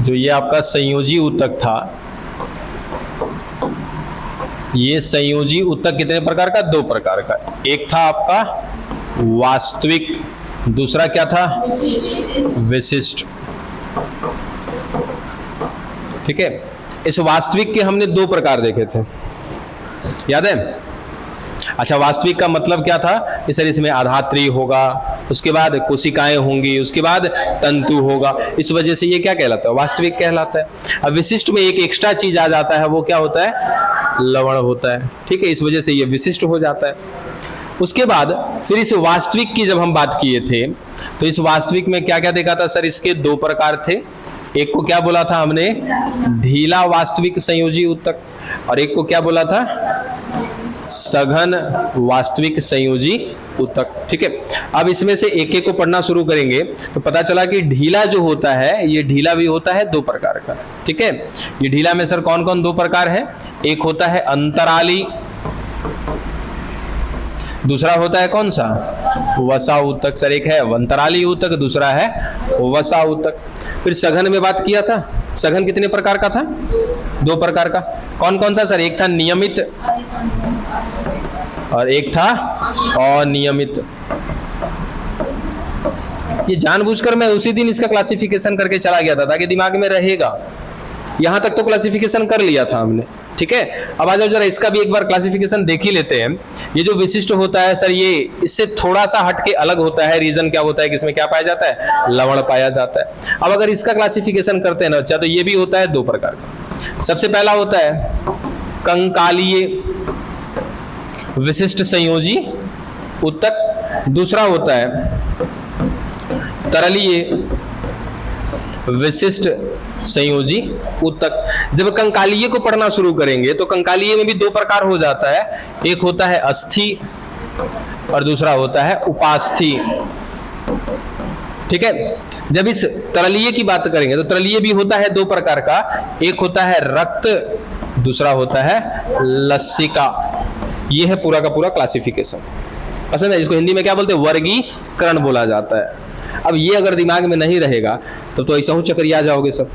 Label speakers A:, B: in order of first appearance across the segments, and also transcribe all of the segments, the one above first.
A: जो ये आपका संयोजी ऊतक था, ये संयोजी ऊतक कितने प्रकार का? 2 प्रकार का। एक था आपका वास्तविक, दूसरा क्या था? विशिष्ट। ठीक है, इस वास्तविक के हमने 2 प्रकार देखे थे, याद है? अच्छा, वास्तविक का मतलब क्या था? इस तरह इसमें आधात्री होगा, उसके बाद कोशिकाएं होंगी, उसके बाद तंतु होगा, इस वजह से ये क्या कहलाता है? वास्तविक कहलाता है। अब विशिष्ट में एक एक्स्ट्रा चीज आ जाता है, वो क्या होता है? लवण होता है। ठीक है, इस वजह से ये विशिष्ट हो जाता है। उसके बाद फिर इस वास्तविक की जब हम बात किए थे, तो इस वास्तविक में क्या क्या देखा था सर? इसके 2 प्रकार थे। एक को क्या बोला था हमने? ढीला वास्तविक संयोजी ऊतक, और एक को क्या बोला था? सघन वास्तविक संयोजी ऊतक। ठीक है, अब इसमें से एक एक को पढ़ना शुरू करेंगे तो पता चला कि ढीला जो होता है, ये ढीला भी होता है 2 प्रकार का। ठीक है, ये ढीला में सर कौन कौन 2 प्रकार है? एक होता है अंतराली, दूसरा होता है कौन सा? वसा ऊतक। सर एक है अंतराली ऊतक, दूसरा है वसा ऊतक। फिर सघन में बात किया था, सघन कितने प्रकार का था? 2 प्रकार का। कौन कौन सा सर? एक था नियमित और एक था अनियमित। ये जानबूझकर मैं उसी दिन इसका क्लासिफिकेशन करके चला गया था ताकि दिमाग में रहेगा। यहां तक तो क्लासिफिकेशन कर लिया था हमने। ठीक है, अब आ जाओ जरा इसका भी एक बार क्लासिफिकेशन देख ही लेते हैं। ये जो विशिष्ट होता है सर, ये इससे थोड़ा सा हटके अलग होता है। रीजन क्या होता है कि इसमें क्या पाया जाता है? लवण पाया जाता है। अब अगर इसका क्लासिफिकेशन करते हैं ना अच्छा, तो ये भी होता है 2 प्रकार का। सबसे पहला होता है कंकालीय विशिष्ट संयोजी ऊतक, दूसरा होता है तरलीय विशिष्ट संयोजी ऊतक। जब कंकालीय को पढ़ना शुरू करेंगे तो कंकालीय में भी 2 प्रकार हो जाता है। एक होता है अस्थि और दूसरा होता है उपास्थि। ठीक है, जब इस तरलीय की बात करेंगे तो तरलीय भी होता है 2 प्रकार का। एक होता है रक्त, दूसरा होता है लसिका। ये है पूरा का पूरा क्लासिफिकेशन। पसंद है? इसको हिंदी में क्या बोलते हैं? वर्गीकरण बोला जाता है। अब ये अगर दिमाग में नहीं रहेगा तब तो ऐसा हूँ चक्रिया जाओगे सब।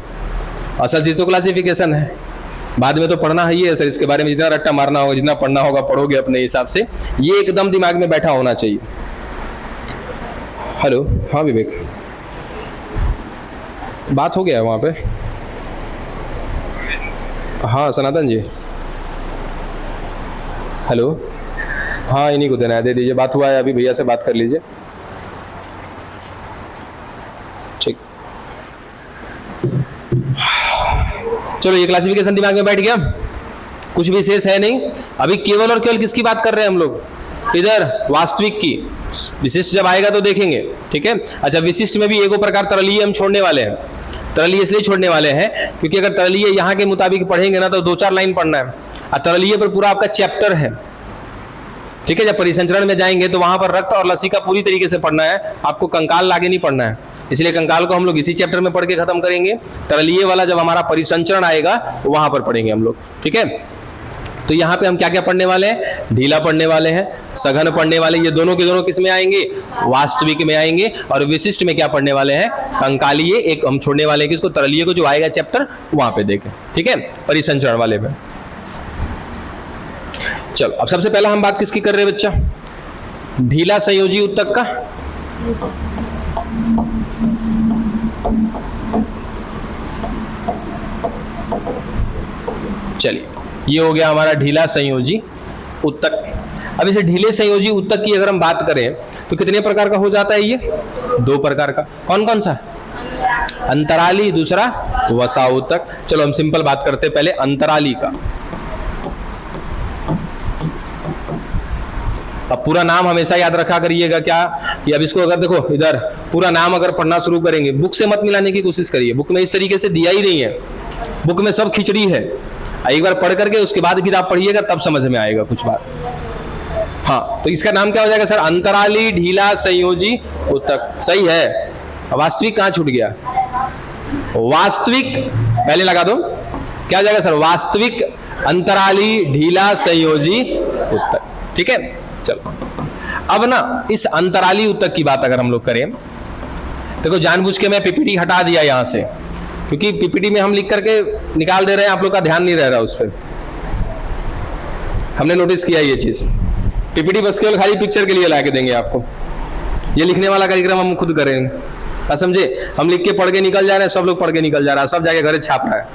A: असल चीज तो क्लासिफिकेशन है, बाद में तो पढ़ना ही है सर। इसके बारे में जितना रट्टा मारना होगा, जितना पढ़ना होगा पढ़ोगे अपने हिसाब से। ये एकदम दिमाग में बैठा होना चाहिए। हेलो, हाँ विवेक, बात हो गया वहां पे? हाँ सनातन जी, हेलो, हाँ इन्हीं को देना है, दे दीजिए। बात हुआ है अभी, भैया से बात कर लीजिए। ठीक, चलो ये क्लासिफिकेशन दिमाग में बैठ गया, कुछ विशेष है नहीं। अभी केवल और केवल किसकी बात कर रहे हैं हम लोग? इधर वास्तविक की। विशिष्ट जब आएगा तो देखेंगे। ठीक है, अच्छा विशिष्ट में भी एक प्रकार तरलीय हम छोड़ने वाले हैं। तरलीय इसलिए छोड़ने वाले हैं क्योंकि अगर तरलीय यहाँ के मुताबिक पढ़ेंगे ना तो 2-4 लाइन पढ़ना है, और तरलीय पर पूरा आपका चैप्टर है। ठीक है, जब परिसंचरण में जाएंगे तो वहां पर रक्त और लसिका पूरी तरीके से पढ़ना है, आपको कंकाल आगे नहीं पढ़ना है। इसलिए कंकाल को हम लोग इसी चैप्टर में पढ़ के खत्म करेंगे। तरलीय वाला जब हमारा परिसंचरण आएगा वहां पर पढ़ेंगे हम लोग। ठीक है, तो यहाँ पे हम क्या क्या पढ़ने वाले हैं? ढीला पढ़ने वाले हैं, सघन पढ़ने वाले। ये दोनों के दोनों किस में आएंगे? वास्तविक में आएंगे। और विशिष्ट में क्या पढ़ने वाले हैं? कंकालीय। एक हम छोड़ने वाले हैं किसको? तरलीय को, जो आएगा चैप्टर वहां पे देखें। ठीक है, परिसंचरण वाले में। चलो अब सबसे पहला हम बात किसकी कर रहे हैं बच्चा? ढीला संयोजी ऊतक का। चलिए, ये हो गया हमारा ढीला संयोजी ऊतक। अब इसे ढीले संयोजी ऊतक की अगर हम बात करें तो कितने प्रकार का हो जाता है? ये 2 प्रकार का। कौन कौन सा? अंतराली, दूसरा वसा ऊतक। चलो हम सिंपल बात करते हैं पहले अंतराली का। अब पूरा नाम हमेशा याद रखा करिएगा क्या कि अब इसको अगर देखो इधर पूरा नाम अगर पढ़ना शुरू करेंगे, बुक से मत मिलाने की कोशिश करिए। बुक में इस तरीके से दिया ही नहीं है, बुक में सब खिचड़ी है। एक बार पढ़ करके उसके बाद किताब पढ़िएगा तब समझ में आएगा कुछ बात। हाँ, तो इसका नाम क्या हो जाएगा सर? अंतराली ढीला संयोजी ऊतक। सही है। वास्तविक कहाँ छूट गया? वास्तविक पहले लगा दो। क्या हो जाएगा सर? वास्तविक अंतराली ढीला संयोजी ऊतक। ठीक है, चलो अब ना इस अंतराली ऊतक की बात अगर हम लोग करें, देखो जानबूझ के मैं पीपीटी हटा दिया यहां से, क्योंकि पीपीटी में हम लिख करके निकाल दे रहे हैं, आप लोग का ध्यान नहीं रह रहा उस पर। हमने नोटिस किया ये चीज। पीपीटी बस केवल खाली पिक्चर के लिए ला के देंगे आपको, ये लिखने वाला कार्यक्रम हम खुद करेंगे। समझे? हम लिख के पढ़ के निकल जा रहे हैं, सब लोग पढ़ के निकल जा रहा है, सब जाके घर छाप रहा है।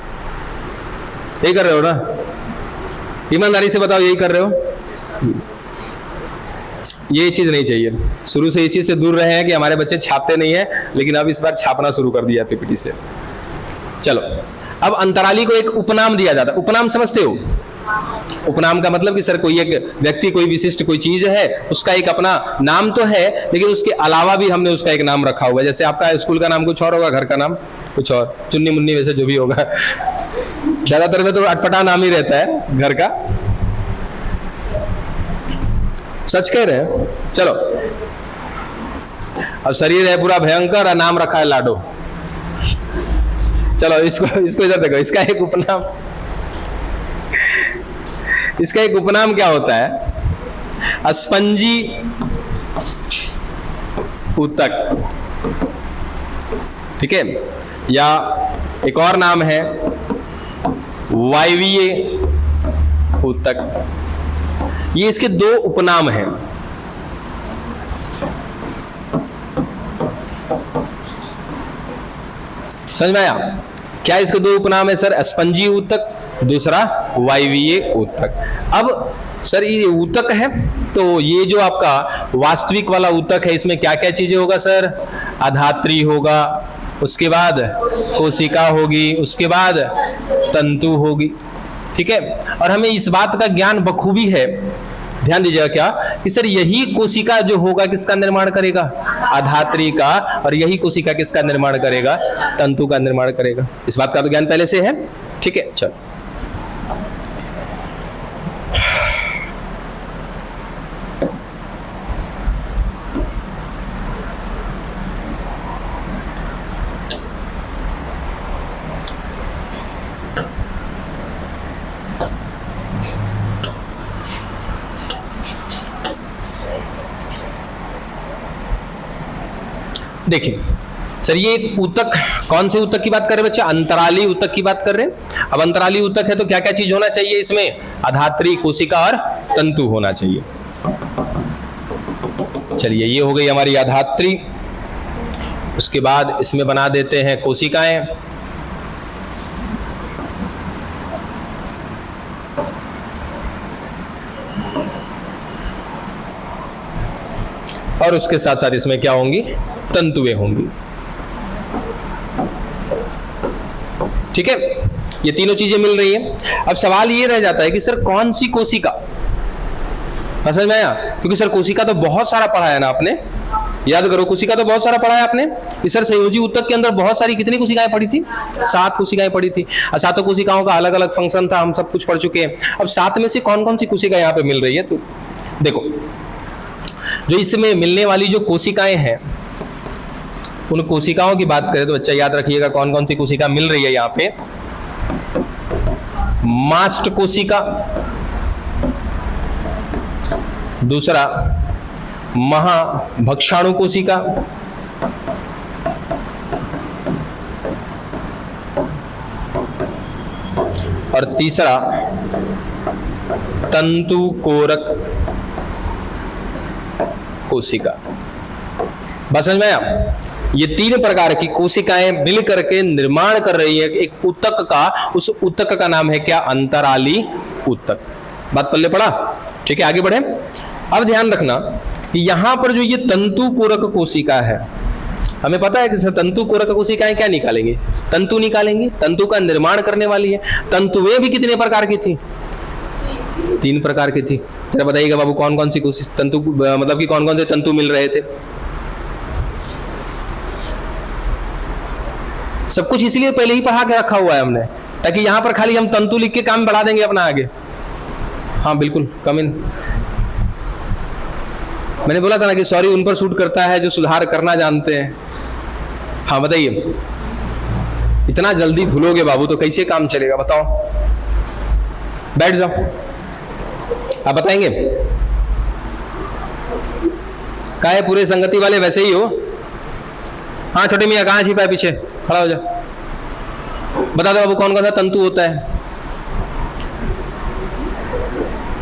A: यही कर रहे हो ना? ईमानदारी से बताओ, यही कर रहे हो? ये चीज नहीं चाहिए। शुरू से इसी से दूर रहे हैं कि हमारे बच्चे छापते नहीं है, लेकिन अब इस बार छापना शुरू कर दिया पीपीटी से। चलो, अब अंतराली को एक उपनाम दिया जाता है। उपनाम समझते हो? उपनाम का मतलब कि सर कोई एक व्यक्ति, कोई विशिष्ट कोई चीज है, उसका एक अपना नाम तो है, लेकिन उसके अलावा भी हमने उसका एक नाम रखा हुआ है। जैसे आपका स्कूल का नाम कुछ और होगा, घर का नाम कुछ और, चुन्नी मुन्नी वैसे जो भी होगा। ज्यादातर में तो अटपटा नाम ही रहता है घर का। सच कह रहे हैं? चलो, अब शरीर है पूरा भयंकर और नाम रखा है लाडो। चलो इसको इधर देखो, इसका एक उपनाम, इसका एक उपनाम क्या होता है? स्पंजी ऊतक, ठीक है? या एक और नाम है वायवीय ऊतक। ये इसके दो उपनाम हैं। समझ में आया? क्या इसके दो उपनाम है सर? स्पंजी ऊतक, दूसरा वायवीय ऊतक। अब सर ये ऊतक है, तो ये जो आपका वास्तविक वाला ऊतक है, इसमें क्या क्या चीजें होगा सर? अधात्री होगा, उसके बाद कोशिका होगी, उसके बाद तंतु होगी, ठीक है? और हमें इस बात का ज्ञान बखूबी है, ध्यान दीजिएगा क्या, कि सर यही कोशिका जो होगा किसका निर्माण करेगा? अधात्री का। और यही कोशिका किसका निर्माण करेगा? तंतु का निर्माण करेगा। इस बात का तो ज्ञान पहले से है, ठीक है? चलो, देखिए सर, ये एक ऊतक, कौन से ऊतक की बात कर रहे हैं बच्चे? अंतराली ऊतक की बात कर रहे हैं। अब अंतराली ऊतक है तो क्या क्या चीज होना चाहिए इसमें? अधात्री, कोशिका और तंतु होना चाहिए। चलिए, ये हो गई हमारी अधात्री। उसके बाद इसमें बना देते हैं कोशिकाएं। और उसके साथ साथ इसमें क्या होंगी? तंतुएं होंगी, ठीक है? ये तीनों चीजें मिल रही हैं। अब सवाल ये रह जाता है कि सर कौन सी कोशिका? समझ में आया? क्योंकि सर कोशिका तो बहुत सारा पढ़ा है ना आपने, याद करो, कोशिका तो बहुत सारा पढ़ा है आपने। कि सर संयोजी ऊतक के अंदर बहुत सारी, कितनी कोशिकाएं पढ़ी थी? 7 कोशिकाएं पढ़ी थी। और 7 कोशिकाओं का अलग अलग फंक्शन था, हम सब कुछ पढ़ चुके हैं। अब 7 में से कौन कौन सी कोशिका यहाँ पे मिल रही है? तो देखो, जो इसमें मिलने वाली जो कोशिकाएं हैं, उन कोशिकाओं की बात करें तो बच्चा याद रखिएगा कौन कौन सी कोशिका मिल रही है यहाँ पे। मास्ट कोशिका, दूसरा महाभक्षाणु कोशिका, और तीसरा तंतु कोरक कोशिका। बस समझ में आया? ये 3 प्रकार की कोशिकाएं मिल करके निर्माण कर रही है एक ऊतक का। उस ऊतक का नाम है क्या? अंतराली ऊतक। बात पल्ले पड़ा? ठीक है, आगे बढ़े। अब ध्यान रखना कि यहां पर जो ये तंतु कोरक कोशिका है, हमें पता है कि तंतु कोरक कोशिकाएं क्या निकालेंगे? तंतु निकालेंगे, तंतु का निर्माण करने वाली है। तंतुएं भी कितने प्रकार की थी? 3 प्रकार की थी। जरा बताइएगा बाबू, कौन कौन सी तंतु, मतलब कि कौन कौन से तंतु मिल रहे थे? सब कुछ इसलिए पहले ही पढ़ा के रखा हुआ है हमने, ताकि यहां पर खाली हम तंतु लिख के काम बढ़ा देंगे अपना आगे। हाँ बिल्कुल, कम इन। मैंने बोला था ना कि सॉरी उन पर शूट करता है जो सुधार करना जानते हैं। हाँ बताइए, इतना जल्दी भूलोगे बाबू तो कैसे काम चलेगा बताओ? बैठ जाओ, आप बताएंगे। क्या है, पूरे संगति वाले वैसे ही हो? हाँ छोटे मियाँ, कहाँ छिपा है? पीछे खड़ा हो जाओ। बता दो बाबू कौन कौन सा तंतु होता है?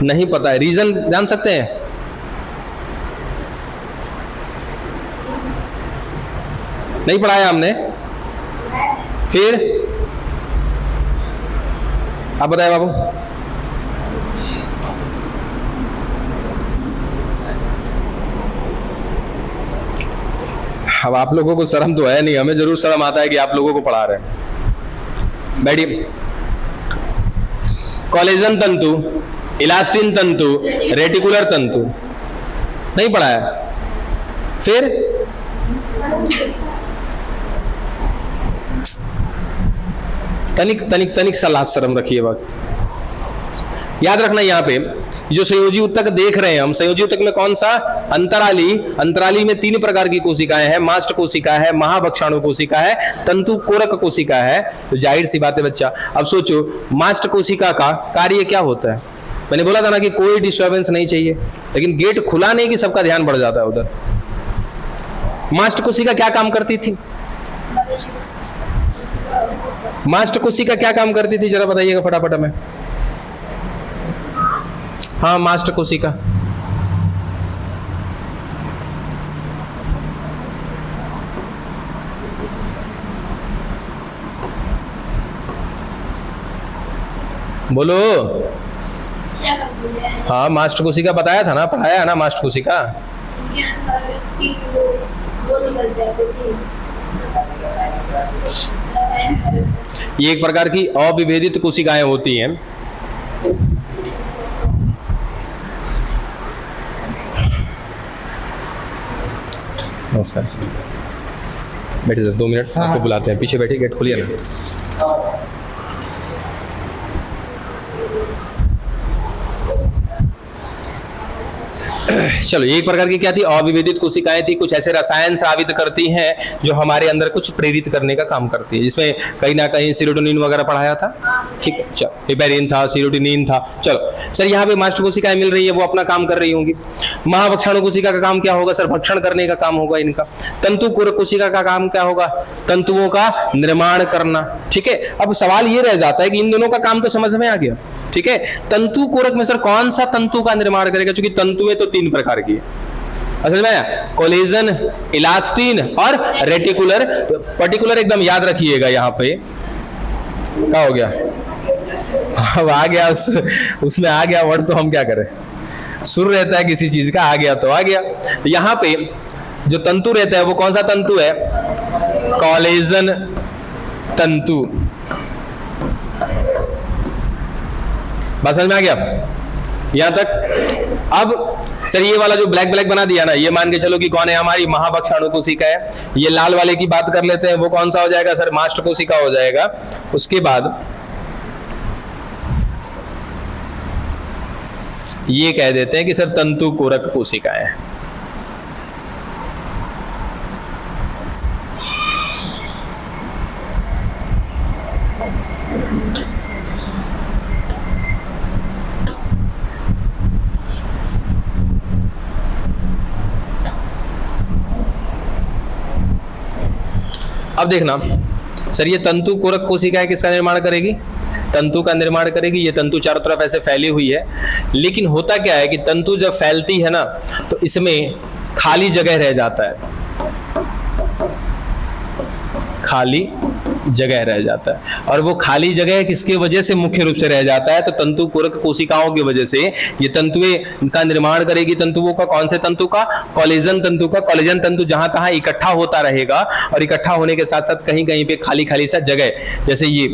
A: नहीं पता है, रीजन जान सकते हैं? नहीं पढ़ाया हमने, फिर आप बताए बाबू। अब आप लोगों को शर्म तो है नहीं, हमें जरूर शर्म आता है कि आप लोगों को पढ़ा रहे हैं। बैठिए। कोलेजन तंतु, इलास्टिन तंतु, रेटिकुलर तंतु नहीं पढ़ाया, फिर तनिक सा लाज शर्म रखिए। वक्त याद रखना, यहाँ पे जो संयोजी उत्तक देख रहे हैं हम, संयोजी उत्तक में कौन सा? अंतराली में 3 प्रकार की कोशिकाएं हैं, मास्ट कोशिका है, महाभक्षाणु कोशिका है, तंतु कोरक कोशिका है। तो जाहिर सी बात है बच्चा, अब सोचो मास्ट कोशिका का कार्य क्या होता है? मैंने बोला था ना कि कोई डिस्टर्बेंस नहीं चाहिए, लेकिन गेट खुला नहीं कि सबका ध्यान बढ़ जाता है उधर। मास्ट कोशिका क्या काम करती थी? मास्ट कोशिका क्या काम करती थी, जरा बताइएगा फटाफट में। हाँ, मास्ट कोशिका बोलो। हाँ, मास्ट कोशिका बताया था ना, पढ़ाया है ना मास्ट कोशिका। ये एक प्रकार की अविभेदित कोशिकाएं होती हैं। नमस्कार सर, बैठिए सर, 2 मिनट आपको बुलाते हैं। पीछे बैठिए, गेट खोलिए ना। चलो, एक प्रकार की क्या थी? अविभेदित कोशिकाएं थी। कुछ ऐसे रसायन स्रावित करती हैं जो हमारे अंदर कुछ प्रेरित करने का काम करती है, जिसमें कहीं ना कहीं सीरोटोनिन वगैरह पढ़ाया था। ठीक, चलो, हिपेरिन था, सीरोटोनिन था। चलो सर, यहाँ पे मास्ट कोशिकाएं मिल रही है, वो अपना काम कर रही होंगी। महाभक्षाणु कोशिका का काम क्या होगा सर? भक्षण करने का काम होगा इनका। तंतु कोरक कोशिका का काम क्या होगा? तंतुओं का निर्माण करना। ठीक है, अब सवाल ये रह जाता है कि इन दोनों का काम तो समझ में आ गया। ठीक है, तंतु कोरक में सर कौन सा तंतु का निर्माण करेगा? क्योंकि तंतुएं तो 3 प्रकार की है, असल में कोलेजन, इलास्टिन और रेटिकुलर। पर्टिकुलर एकदम याद रखिएगा। यहाँ पे क्या हो गया? अब आ गया, उसमें आ गया वर्ड, तो हम क्या करें? सुर रहता है किसी चीज का, आ गया तो आ गया। यहाँ पे जो तंतु रहता है वो कौन सा तंतु है? कोलेजन तंतु। बात समझ में आ गया यहां तक? अब सर ये वाला जो ब्लैक बना दिया ना, ये मान के चलो कि कौन है? हमारी महाभक्षाणु कोशिका है। ये लाल वाले की बात कर लेते हैं, वो कौन सा हो जाएगा सर? मास्ट कोशिका हो जाएगा। उसके बाद ये कह देते हैं कि सर तंतु कोरक कोशिकाएं। अब देखना सर, ये तंतु कोरक कोशिकाएं किसका निर्माण करेगी? तंतु का निर्माण करेगी। ये तंतु चारों तरफ ऐसे फैली हुई है, लेकिन होता क्या है कि तंतु जब फैलती है ना, तो इसमें खाली जगह रह जाता है, खाली जगह रह जाता है। और वो खाली जगह किसके वजह से मुख्य रूप से रह जाता है? तो तंतु कोरक कोशिकाओं की वजह से ये तंतुएं का निर्माण करेगी। तंतुओं का, कौन से तंतु का? कोलेजन तंतु का। कोलेजन तंतु जहां तहां इकट्ठा होता रहेगा, और इकट्ठा होने के साथ साथ कहीं कहीं पे खाली खाली सा जगह, जैसे ये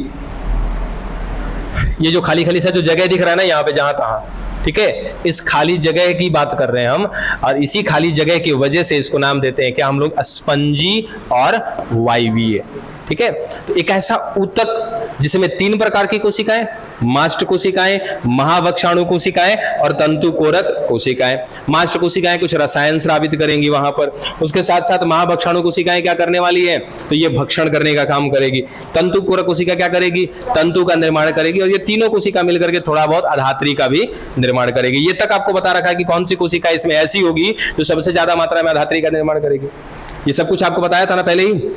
A: जो खाली खाली सा जो जगह दिख रहा है ना यहाँ पे जहां तहां, ठीक है, इस खाली जगह की बात कर रहे हैं हम। और इसी खाली जगह की वजह से इसको नाम देते हैं क्या हम लोग? स्पंजी और वायवीय। ठीक है, तो एक ऐसा ऊतक जिसमें 3 प्रकार की कोशिकाएं, मास्ट कोशिकाएं, महाभक्षाणु कोशिकाएं और तंतु कोरक कोशिकाएं। मास्ट कोशिकाएं कुछ रसायन स्रावित करेंगी वहां पर, उसके साथ साथ महाभक्षाणु कोशिकाएं क्या करने वाली है? तो ये भक्षण करने का काम करेगी। तंतु कोरक कोशिका क्या करेगी? तंतु का निर्माण करेगी। और ये तीनों कोशिका मिलकर के थोड़ा बहुत आधात्री का भी निर्माण करेगी। ये तक आपको बता रखा है कि कौन सी कोशिका इसमें ऐसी होगी जो सबसे ज्यादा मात्रा में आधात्री का निर्माण करेगी। ये सब कुछ आपको बताया था ना पहले ही।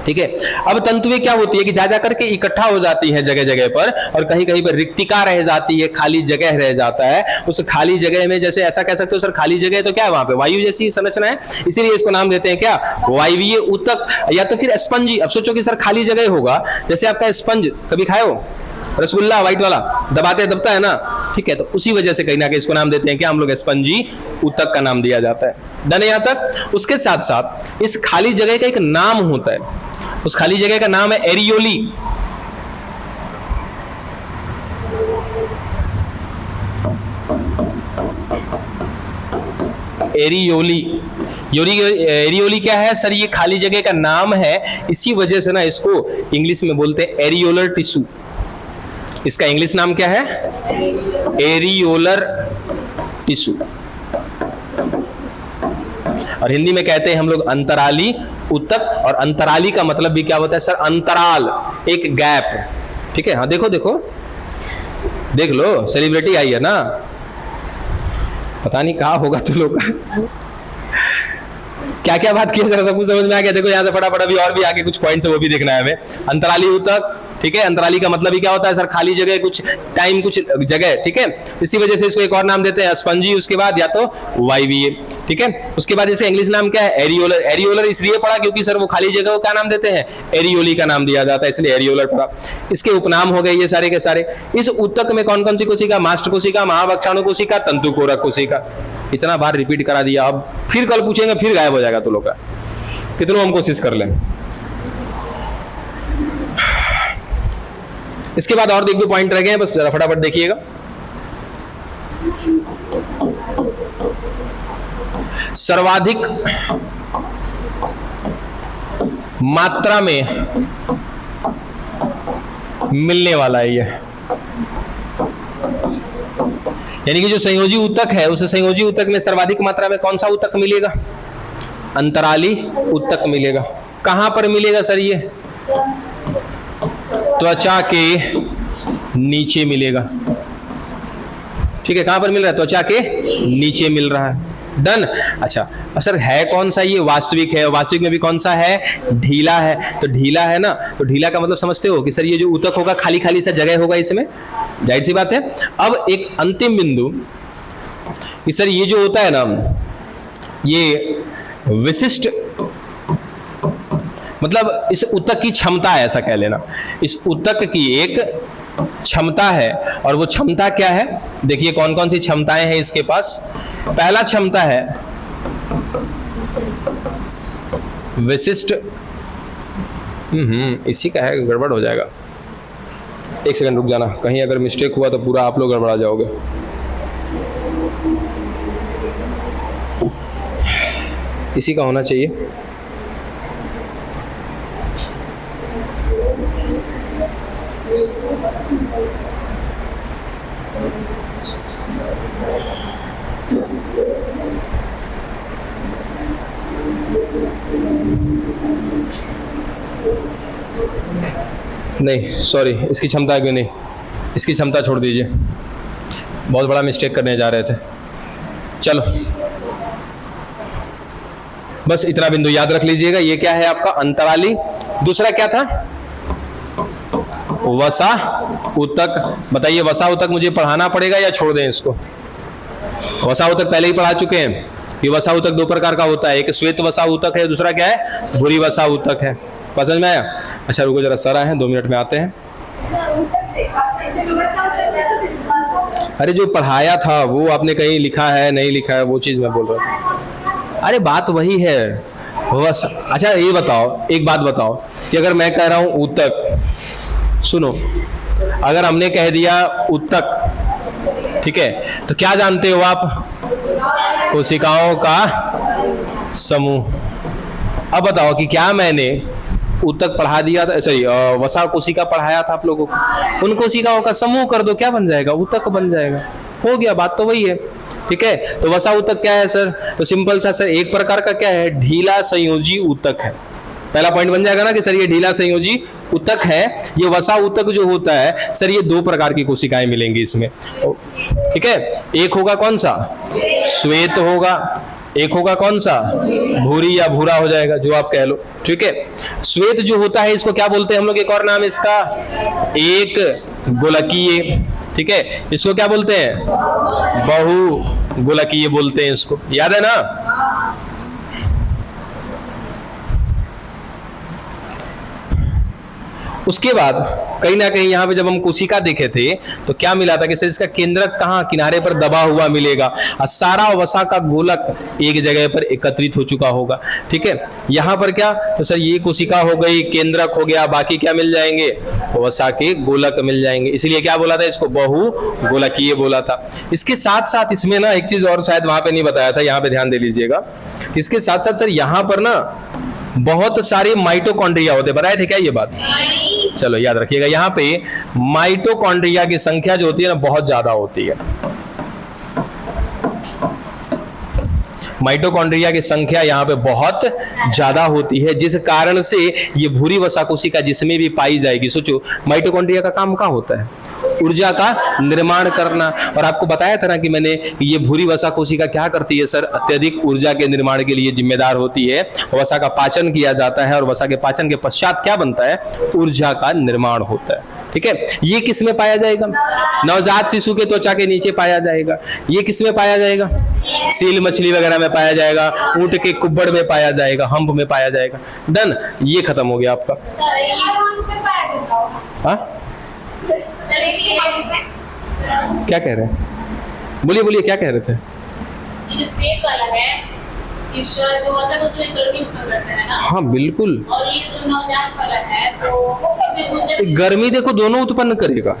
A: ठीक है। अब तंतुएं क्या होती है कि जा जाकर के इकट्ठा हो जाती है जगह जगह पर, और कहीं कहीं पर रिक्तिका रह जाती है, खाली जगह रह जाता है। उस खाली जगह में जैसे ऐसा कह सकते हो सर, खाली जगह तो क्या है, वहां पे वायु जैसी संरचना है, इसीलिए इसको नाम देते हैं क्या, वायवीय ऊतक या तो फिर स्पंजी। अब सोचो कि सर खाली जगह होगा, जैसे आपका स्पंज कभी खाए हो, रसगुल्ला व्हाइट वाला दबाते दबता है ना, ठीक है, तो उसी वजह से कहीं ना कहीं इसको नाम देते हैं कि हम लोग स्पंजी ऊतक का नाम दिया जाता है। डन यहां तक। उसके साथ साथ इस खाली जगह का एक नाम होता है, उस खाली जगह का नाम है एरियोली। एरियोली क्या है सर, ये खाली जगह का नाम है, इसी वजह से ना इसको इंग्लिश में बोलते हैं एरियोलर टिश्यू। इसका इंग्लिश नाम क्या है, एरियोलर टिश्यू, और हिंदी में कहते हैं हम लोग अंतराली ऊतक। और अंतराली का मतलब भी क्या होता है सर, अंतराल, एक गैप, ठीक है। हाँ देखो देखो देख लो, सेलिब्रिटी आई है ना, पता नहीं कहाँ होगा तो लोग क्या क्या बात की है, जरा सब कुछ समझ में आ गया। देखो यहाँ से फटाफट अभी और भी आगे कुछ पॉइंट्स है वो भी देखना है हमें। अंतराली ऊतक, ठीक है, अंतराली का मतलब ही क्या होता है सर, खाली जगह, कुछ टाइम, कुछ जगह, ठीक है। इसी वजह से इसको एक और नाम देते हैं स्पंजी, उसके बाद या तो वायवीय, ठीक है। उसके बाद इसे इंग्लिश नाम क्या है, एरियोलर। एरियोलर इसलिए पड़ा क्योंकि सर वो खाली जगह को क्या नाम देते हैं, एरियोली का नाम दिया जाता है, इसलिए एरियोलर पड़ा। इसके उपनाम हो गए ये सारे के सारे। इस ऊतक में कौन कौन सी कोशिका, मास्टर कोशिका, महावक्षाणु कोशिका, तंतुकोरक कोशिका। इतना बार रिपीट करा दिया, अब फिर कल पूछेंगे फिर गायब हो जाएगा तो लोग का, कितनों हम कोशिश कर लें। इसके बाद और एक दो पॉइंट रह गए हैं, बस जरा फटाफट देखिएगा। सर्वाधिक मात्रा में मिलने वाला है ये, यानी कि जो संयोजी ऊतक है, उस संयोजी ऊतक में सर्वाधिक मात्रा में कौन सा ऊतक मिलेगा, अंतराली ऊतक मिलेगा। कहां पर मिलेगा सर ये, त्वचा के नीचे मिलेगा, ठीक है। कहां पर मिल रहा है, त्वचा के नीचे मिल रहा है। डन। अच्छा सर है कौन सा ये, वास्तविक है, वास्तविक में भी कौन सा है, ढीला है। तो ढीला है ना, तो ढीला का मतलब समझते हो कि सर ये जो ऊतक होगा खाली खाली सा जगह होगा इसमें, जाहिर सी बात है। अब एक अंतिम बिंदु कि सर ये जो होता है ना, ये विशिष्ट, मतलब इस ऊतक की क्षमता है, ऐसा कह लेना, इस ऊतक की एक क्षमता है। और वो क्षमता क्या है, देखिए कौन कौन सी क्षमताएं हैं इसके पास। पहला क्षमता है विशिष्ट, इसी का है, गड़बड़ हो जाएगा, एक सेकंड रुक जाना, कहीं अगर मिस्टेक हुआ तो पूरा आप लोग गड़बड़ा जाओगे। इसी का होना चाहिए। नहीं सॉरी, इसकी क्षमता क्यों नहीं, इसकी क्षमता छोड़ दीजिए, बहुत बड़ा मिस्टेक करने जा रहे थे। चलो बस इतना बिंदु याद रख लीजिएगा। ये क्या है आपका, अंतराली। दूसरा क्या था, वसा ऊतक। बताइए वसा ऊतक मुझे पढ़ाना पड़ेगा या छोड़ दें इसको। वसा ऊतक पहले ही पढ़ा चुके हैं। ये वसा ऊतक दो प्रकार का होता है, एक श्वेत वसा ऊतक है, दूसरा क्या है, भूरी वसा ऊतक है। समझ में आया। अच्छा रुको जरा, सर आए हैं, 2 मिनट में आते हैं। अरे जो पढ़ाया था वो आपने कहीं लिखा है नहीं लिखा है, वो चीज मैं बोल रहा हूँ। अरे बात वही है बस। अच्छा ये बताओ, एक बात बताओ कि अगर मैं कह रहा हूं ऊतक, सुनो, अगर हमने कह दिया ऊतक, ठीक है, तो क्या जानते हो आप, कोशिकाओं का समूह। अब बताओ कि क्या मैंने ऊतक पढ़ा दिया था, सॉरी वसा कोशिका पढ़ाया था आप लोगों को, उन कोशिकाओं का समूह कर दो, क्या बन जाएगा, ऊतक बन जाएगा। हो गया, बात तो वही है, ठीक है। तो वसा ऊतक क्या है सर, तो सिंपल सा सर, एक प्रकार का क्या है, ढीला संयोजी ऊतक है। पहला पॉइंट बन जाएगा ना कि सर ये ढीला संयोजी ऊतक है, ये वसा ऊतक जो होता है सर ये दो प्रकार की कोशिकाएं मिलेंगी इसमें, ठीक है। एक होगा कौन सा, श्वेत होगा, एक होगा कौन सा, भूरी या भूरा हो जाएगा जो आप कह लो, ठीक है। श्वेत जो होता है इसको क्या बोलते हैं हम लोग, एक और नाम इसका एक गोलकीय, ठीक है। इसको क्या बोलते हैं, बहु गोलकीय बोलते हैं इसको, याद है ना। उसके बाद कहीं ना कहीं यहाँ पे जब हम कोशिका देखे थे तो क्या मिला था कि सर इसका केंद्रक कहाँ, किनारे पर दबा हुआ मिलेगा और सारा वसा का गोलक एक जगह पर एकत्रित हो चुका होगा, ठीक है। यहाँ पर क्या, तो सर ये कोशिका हो गई, केंद्रक हो गया, बाकी क्या मिल जाएंगे, वसा के गोलक मिल जाएंगे, इसलिए क्या बोला था इसको, बहु गोलकीय बोला था। इसके साथ साथ इसमें ना एक चीज और शायद वहां पे नहीं बताया था, यहाँ पे ध्यान दे लीजिएगा। इसके साथ साथ सर यहाँ पर ना बहुत सारे माइटोकॉन्ड्रिया होते, बताए थे क्या ये बात, चलो याद रखिएगा। यहाँ पे माइटोकॉन्ड्रिया की संख्या जो होती है ना बहुत ज्यादा होती है, माइटोकॉन्ड्रिया की संख्या यहाँ पे बहुत ज्यादा होती है, जिस कारण से ये भूरी वसा कोशिका जिसमें भी पाई जाएगी, सोचो माइटोकॉन्ड्रिया का काम क्या होता है, ऊर्जा का निर्माण करना। और आपको बताया था ना कि मैंने ये भूरी वसा कोशिका क्या करती है सर, अत्यधिक ऊर्जा के निर्माण के लिए जिम्मेदार होती है, वसा का पाचन किया जाता है और वसा के पाचन के पश्चात क्या बनता है, ऊर्जा का निर्माण होता है, ठीक है। ये किस में पाया जाएगा, नवजात शिशु के त्वचा के नीचे पाया जाएगा। ये किस में पाया जाएगा, सील मछली वगैरह में पाया जाएगा, ऊंट के कुब्बड़ में पाया जाएगा, हम्प में पाया जाएगा। डन, ये खत्म हो गया आपका। हाँ क्या कह रहे हैं, बोलिए बोलिए क्या कह रहे थे।
B: ये जो सेब वाला है, इस जो मौसम उसमें गर्मी उत्पन्न करता है ना,
A: हाँ बिल्कुल।
B: और ये जो नवजात वाला है तो इसमें ऊर्जा,
A: गर्मी देखो दोनों उत्पन्न करेगा,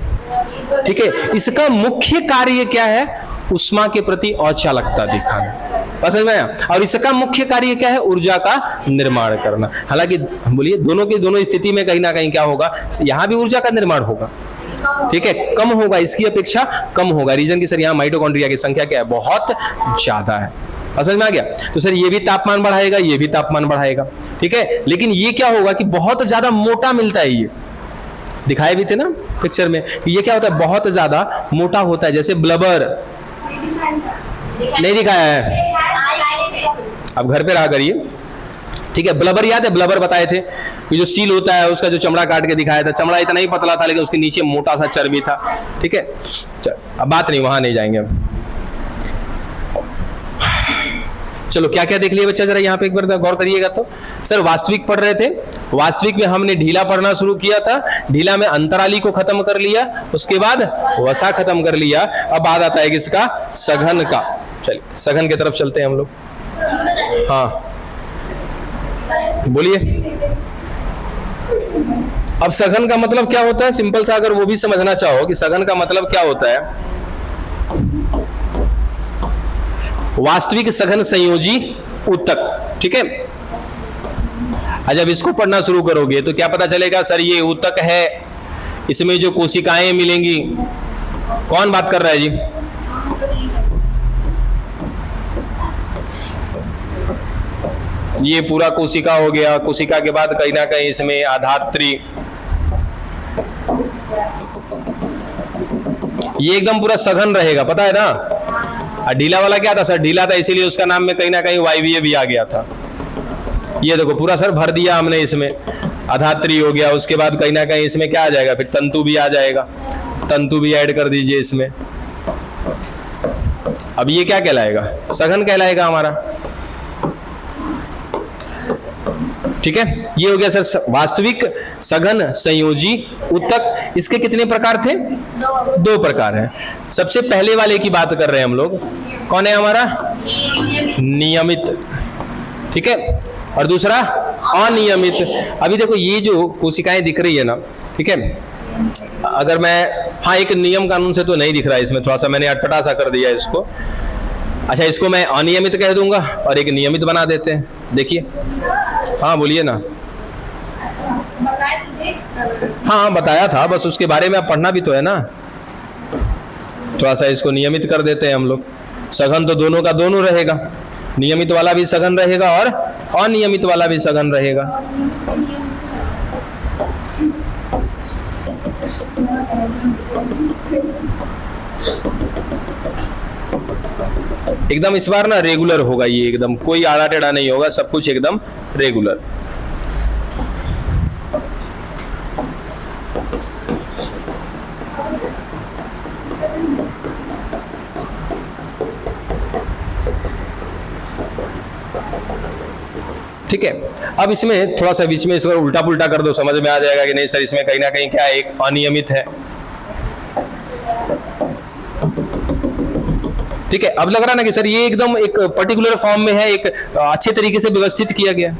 A: ठीक है। इसका मुख्य कार्य क्या है, उष्मा के प्रति औचालकता दिखाना, समझ में आया। और इसका मुख्य कार्य क्या है, ऊर्जा का निर्माण करना। हालांकि बोलिए दोनों की दोनों स्थिति में कहीं ना कहीं क्या होगा, यहाँ भी ऊर्जा का निर्माण होगा, ठीक है, कम होगा, इसकी अपेक्षा कम होगा। रीजन की सर यहाँ माइटोकॉन्ड्रिया की संख्या क्या है, बहुत ज्यादा है, समझ में आ गया। तो सर ये भी तापमान बढ़ाएगा, ये भी तापमान बढ़ाएगा, ठीक है। लेकिन ये क्या होगा कि बहुत ज्यादा मोटा मिलता है, ये दिखाए भी थे ना पिक्चर में, ये क्या होता है, बहुत ज्यादा मोटा होता है, जैसे ब्लबर नहीं दिखाया है, अब घर पे रहा करिए, ठीक है। ब्लबर याद है, ब्लबर बताए थे, ये जो सील होता है उसका जो चमड़ा काट के दिखाया था, चमड़ा इतना ही पतला था लेकिन उसके नीचे मोटा सा चर्बी था, ठीक है। अब बात नहीं, वहां नहीं जाएंगे हम। चलो क्या क्या देख लिया बच्चा, जरा यहाँ पे एक बार गौर करिएगा। तो सर वास्तविक पढ़ रहे थे, वास्तविक में हमने ढीला पढ़ना शुरू किया था, ढीला में अंतराली को खत्म कर लिया, उसके बाद वसा खत्म कर लिया। अब बात आता है किसका, सघन का। चलिए सघन की तरफ चलते हैं हम लोग। हाँ बोलिए। अब सघन का मतलब क्या होता है, सिंपल सा अगर वो भी समझना चाहो कि सघन का मतलब क्या होता है, वास्तविक सघन संयोजी ऊतक, ठीक है। जब इसको पढ़ना शुरू करोगे तो क्या पता चलेगा, सर ये ऊतक है, इसमें जो कोशिकाएं मिलेंगी, कौन बात कर रहा है जी, ये पूरा कोशिका हो गया, कोशिका के बाद कहीं ना कहीं इसमें आधात्री, ये एकदम पूरा सघन रहेगा, पता है ना। ढीला वाला क्या था सर, ढीला था इसीलिए उसका नाम में कहीं ना कहीं वायवीय भी आ गया था। ये देखो पूरा सर भर दिया हमने इसमें, आधात्री हो गया, उसके बाद कहीं ना कहीं इसमें क्या आ जाएगा, फिर तंतु भी आ जाएगा, तंतु भी ऐड कर दीजिए इसमें। अब ये क्या कहलाएगा, सघन कहलाएगा हमारा, ठीक है। ये हो गया सर वास्तविक सघन संयोजी ऊतक। इसके कितने प्रकार थे, दो प्रकार हैं। सबसे पहले वाले की बात कर रहे हैं हम लोग, कौन है हमारा, नियमित, ठीक है, और दूसरा अनियमित। अभी देखो ये जो कोशिकाएं दिख रही है ना, ठीक है, अगर मैं, हाँ एक नियम कानून से तो नहीं दिख रहा है इसमें, थोड़ा सा मैंने अटपटा सा कर दिया इसको। अच्छा इसको मैं अनियमित कह दूंगा और एक नियमित बना देते हैं, देखिए। हाँ बोलिए ना। हाँ बताया था, बस उसके बारे में आप पढ़ना भी तो है ना। थोड़ा सा इसको नियमित कर देते हैं हम लोग। सघन तो दोनों का दोनों रहेगा, नियमित वाला भी सघन रहेगा और अनियमित वाला भी सघन रहेगा। एकदम इस बार ना रेगुलर होगा ये, एकदम कोई आड़ा टेढ़ा नहीं होगा, सब कुछ एकदम रेगुलर। ठीक है, अब इसमें थोड़ा सा बीच में इसको उल्टा पुल्टा कर दो, समझ में आ जाएगा कि नहीं सर इसमें कहीं ना कहीं क्या एक अनियमित है। ठीक है, अब लग रहा ना कि सर ये एकदम एक पर्टिकुलर फॉर्म में है, एक अच्छे तरीके से व्यवस्थित किया गया।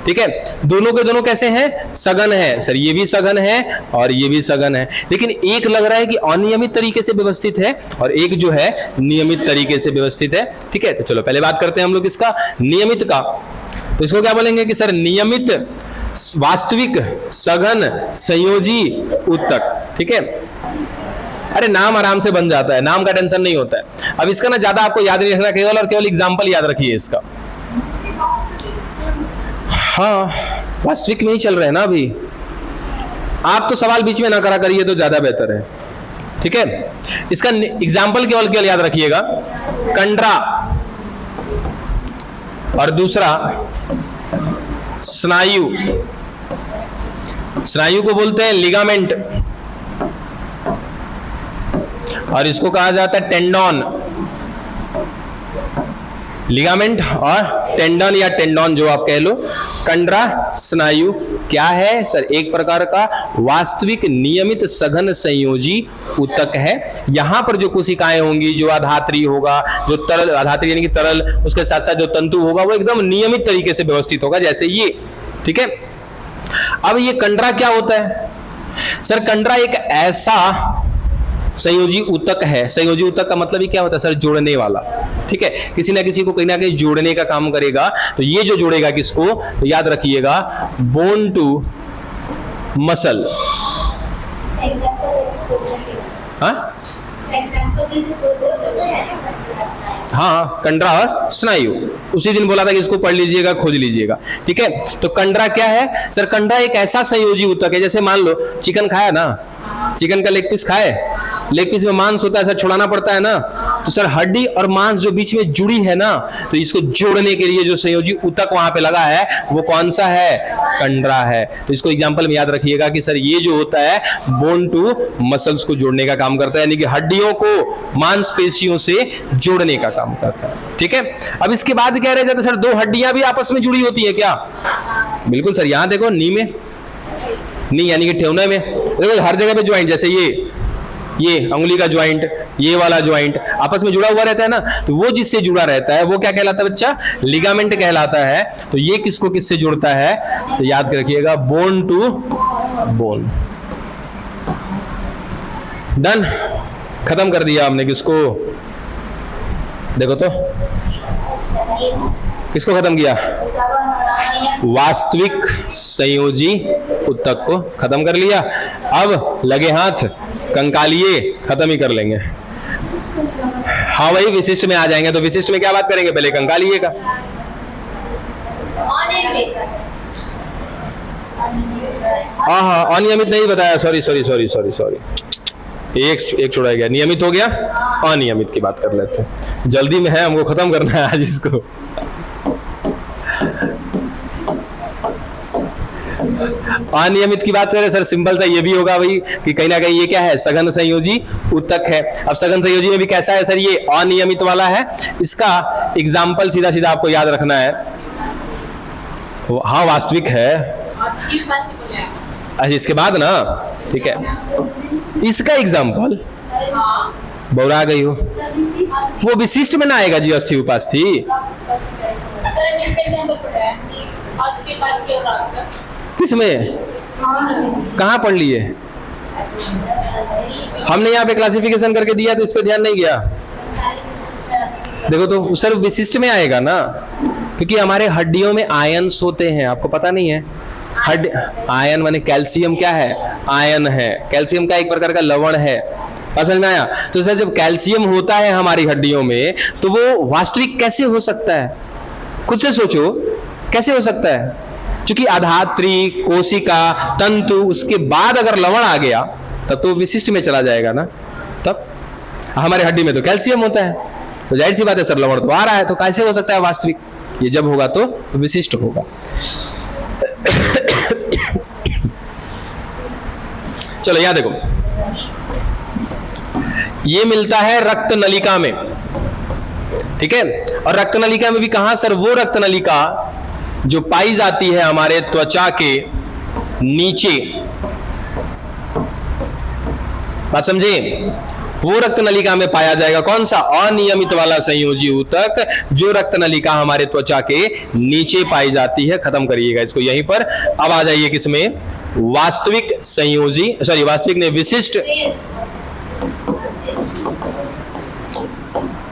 A: ठीक है, दोनों के दोनों कैसे हैं? सघन है सर, ये भी सघन है और ये भी सघन है, लेकिन एक लग रहा है कि अनियमित तरीके से व्यवस्थित है और एक जो है नियमित तरीके से व्यवस्थित है। ठीक है, तो चलो पहले बात करते हैं हम लोग इसका नियमित का। तो इसको क्या बोलेंगे कि सर नियमित वास्तविक सघन संयोजी उत्तक। ठीक है, अरे नाम आराम से बन जाता है, नाम का टेंशन नहीं होता है। अब इसका ना ज्यादा आपको याद नहीं रखना, केवल और केवल एग्जाम्पल याद रखिए इसका। हाँ, वास्तविक में ही चल रहे हैं ना अभी, आप तो सवाल बीच में ना करा करिए तो ज्यादा बेहतर है। ठीक है, इसका एग्जाम्पल केवल याद रखिएगा, कंडरा और दूसरा स्नायु। स्नायु को बोलते हैं लिगामेंट और इसको कहा जाता है टेंडन। लिगामेंट और टेंडन या टेंडन जो आप कह लो। कंडरा स्नायु क्या है सर? एक प्रकार का वास्तविक नियमित सघन संयोजी ऊतक है। यहां पर जो कोशिकाएं होंगी, जो आधात्री होगा, जो तरल, आधात्री यानी कि तरल, उसके साथ साथ जो तंतु होगा वो एकदम नियमित तरीके से व्यवस्थित होगा, जैसे ये। ठीक है, अब ये कंडरा क्या होता है सर? कंडरा एक ऐसा संयोजी ऊतक है। संयोजी ऊतक का मतलब ही क्या होता है सर? जोड़ने वाला। ठीक है, किसी ना किसी को कहीं ना कहीं जोड़ने का काम करेगा। तो ये जो जोड़ेगा किसको, तो याद रखिएगा बोन टू मसल। हाँ, कंडरा और स्नायु, उसी दिन बोला था कि इसको पढ़ लीजिएगा, खोज लीजिएगा। ठीक है, तो कंडरा क्या है सर? कंडरा एक ऐसा संयोजी ऊतक है, जैसे मान लो चिकन खाया ना, चिकन का लेग पीस खाए, लेग पीस में मांस होता है सर, छुड़ाना पड़ता है ना, तो सर हड्डी और मांस जो बीच में जुड़ी है ना, तो इसको जोड़ने के लिए जो संयोजी ऊतक वहां पे लगा है वो कौन सा है? कंडरा है। तो इसको एग्जांपल में याद रखिएगा कि सर ये जो होता है बोन टू मसल्स को जोड़ने का काम करता है, यानी कि हड्डियों को मांसपेशियों से जोड़ने का काम करता है। ठीक है, अब इसके बाद क्या रह जाता है सर? दो हड्डियां भी आपस में जुड़ी होती है क्या? बिल्कुल सर, यहां देखो नी में, नी यानी कि ठेवने में देखो हर जगह पे ज्वाइंट, जैसे ये अंगुली का ज्वाइंट, ये वाला ज्वाइंट आपस में जुड़ा हुआ रहता है ना, तो वो जिससे जुड़ा रहता है वो क्या कहलाता है बच्चा? लिगामेंट कहलाता है। तो ये किसको किससे जुड़ता है? तो याद रखिएगा बोन टू बोन। डन, खत्म कर दिया हमने किसको? देखो तो किसको खत्म किया? वास्तविक संयोजी ऊतक को खत्म कर लिया। अब लगे हाथ कंकालिए खत्म ही कर लेंगे। हाँ वही विशिष्ट में आ जाएंगे। तो विशिष्ट में क्या बात करेंगे? पहले कंकालिए का। हाँ, अनियमित नहीं बताया, सॉरी, एक छोड़ा गया, नियमित हो गया, अनियमित की बात कर लेते हैं। जल्दी में है, हमको खत्म करना है आज इसको। अनियमित की बात करें सर, सिंपल सा ये भी होगा भाई कि कहीं ना कहीं ये क्या है? सघन संयोजी ऊतक है। अब सघन संयोजी में भी कैसा है सर? ये अनियमित वाला है। इसका एग्जाम्पल सीधा सीधा आपको याद रखना है। हाँ वास्तविक है। अच्छा इसके बाद ना, ठीक है, इसका एग्जाम्पल बौरा गई हो, वो विशिष्ट में ना आएगा जी, अस्थि उपास्थि। किसमें? कहाँ पढ़ लिए? हमने यहाँ पे क्लासिफिकेशन करके दिया तो इस पे ध्यान नहीं गया। देखो तो सर विशिष्ट में आएगा ना, क्योंकि हमारे हड्डियों में आयन्स होते हैं, आपको पता नहीं है? आयन माने कैल्शियम क्या है? आयन है। कैल्शियम का एक प्रकार का लवण है। समझ में आया? तो सर जब कैल्शियम होता है हमारी हड्डियों में तो वो वास्तविक कैसे हो सकता है? खुद से सोचो, कैसे हो सकता है? क्योंकि आधात्री, कोशिका, तंतु, उसके बाद अगर लवण आ गया तब तो विशिष्ट में चला जाएगा ना। तब हमारे हड्डी में तो कैल्शियम होता है, तो जाहिर सी बात है सर लवण तो आ रहा है, तो कैसे हो सकता है वास्तविक? ये जब होगा तो विशिष्ट होगा। चलो यहां देखो, ये मिलता है रक्त नलिका में, ठीक है। और रक्त नलिका में भी कहां सर? वो रक्त नलिका जो पाई जाती है हमारे त्वचा के नीचे, बात समझे? वो रक्त नलिका में पाया जाएगा कौन सा? अनियमित वाला संयोजी ऊतक, जो रक्त नलिका हमारे त्वचा के नीचे पाई जाती है। खत्म करिएगा इसको यहीं पर। अब आ जाइए किसमें? वास्तविक संयोजी, सॉरी वास्तविक ने विशिष्ट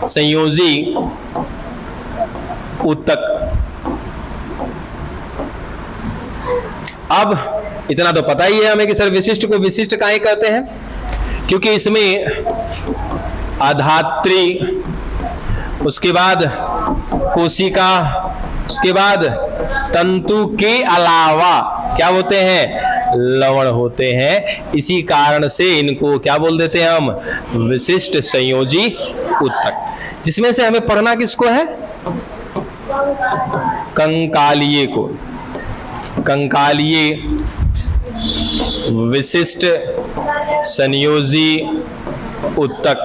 A: संयोजी ऊतक। अब इतना तो पता ही है हमें कि सर विशिष्ट को विशिष्ट काहे कहते हैं? क्योंकि इसमें आधात्री, उसके बाद कोशिका, उसके बाद तंतु के अलावा क्या होते हैं? लवण होते हैं। इसी कारण से इनको क्या बोल देते हैं हम? विशिष्ट संयोजी ऊतक। जिसमें से हमें पढ़ना किसको है? कंकालिये को। कंकालिये विशिष्ट संयोजी ऊतक,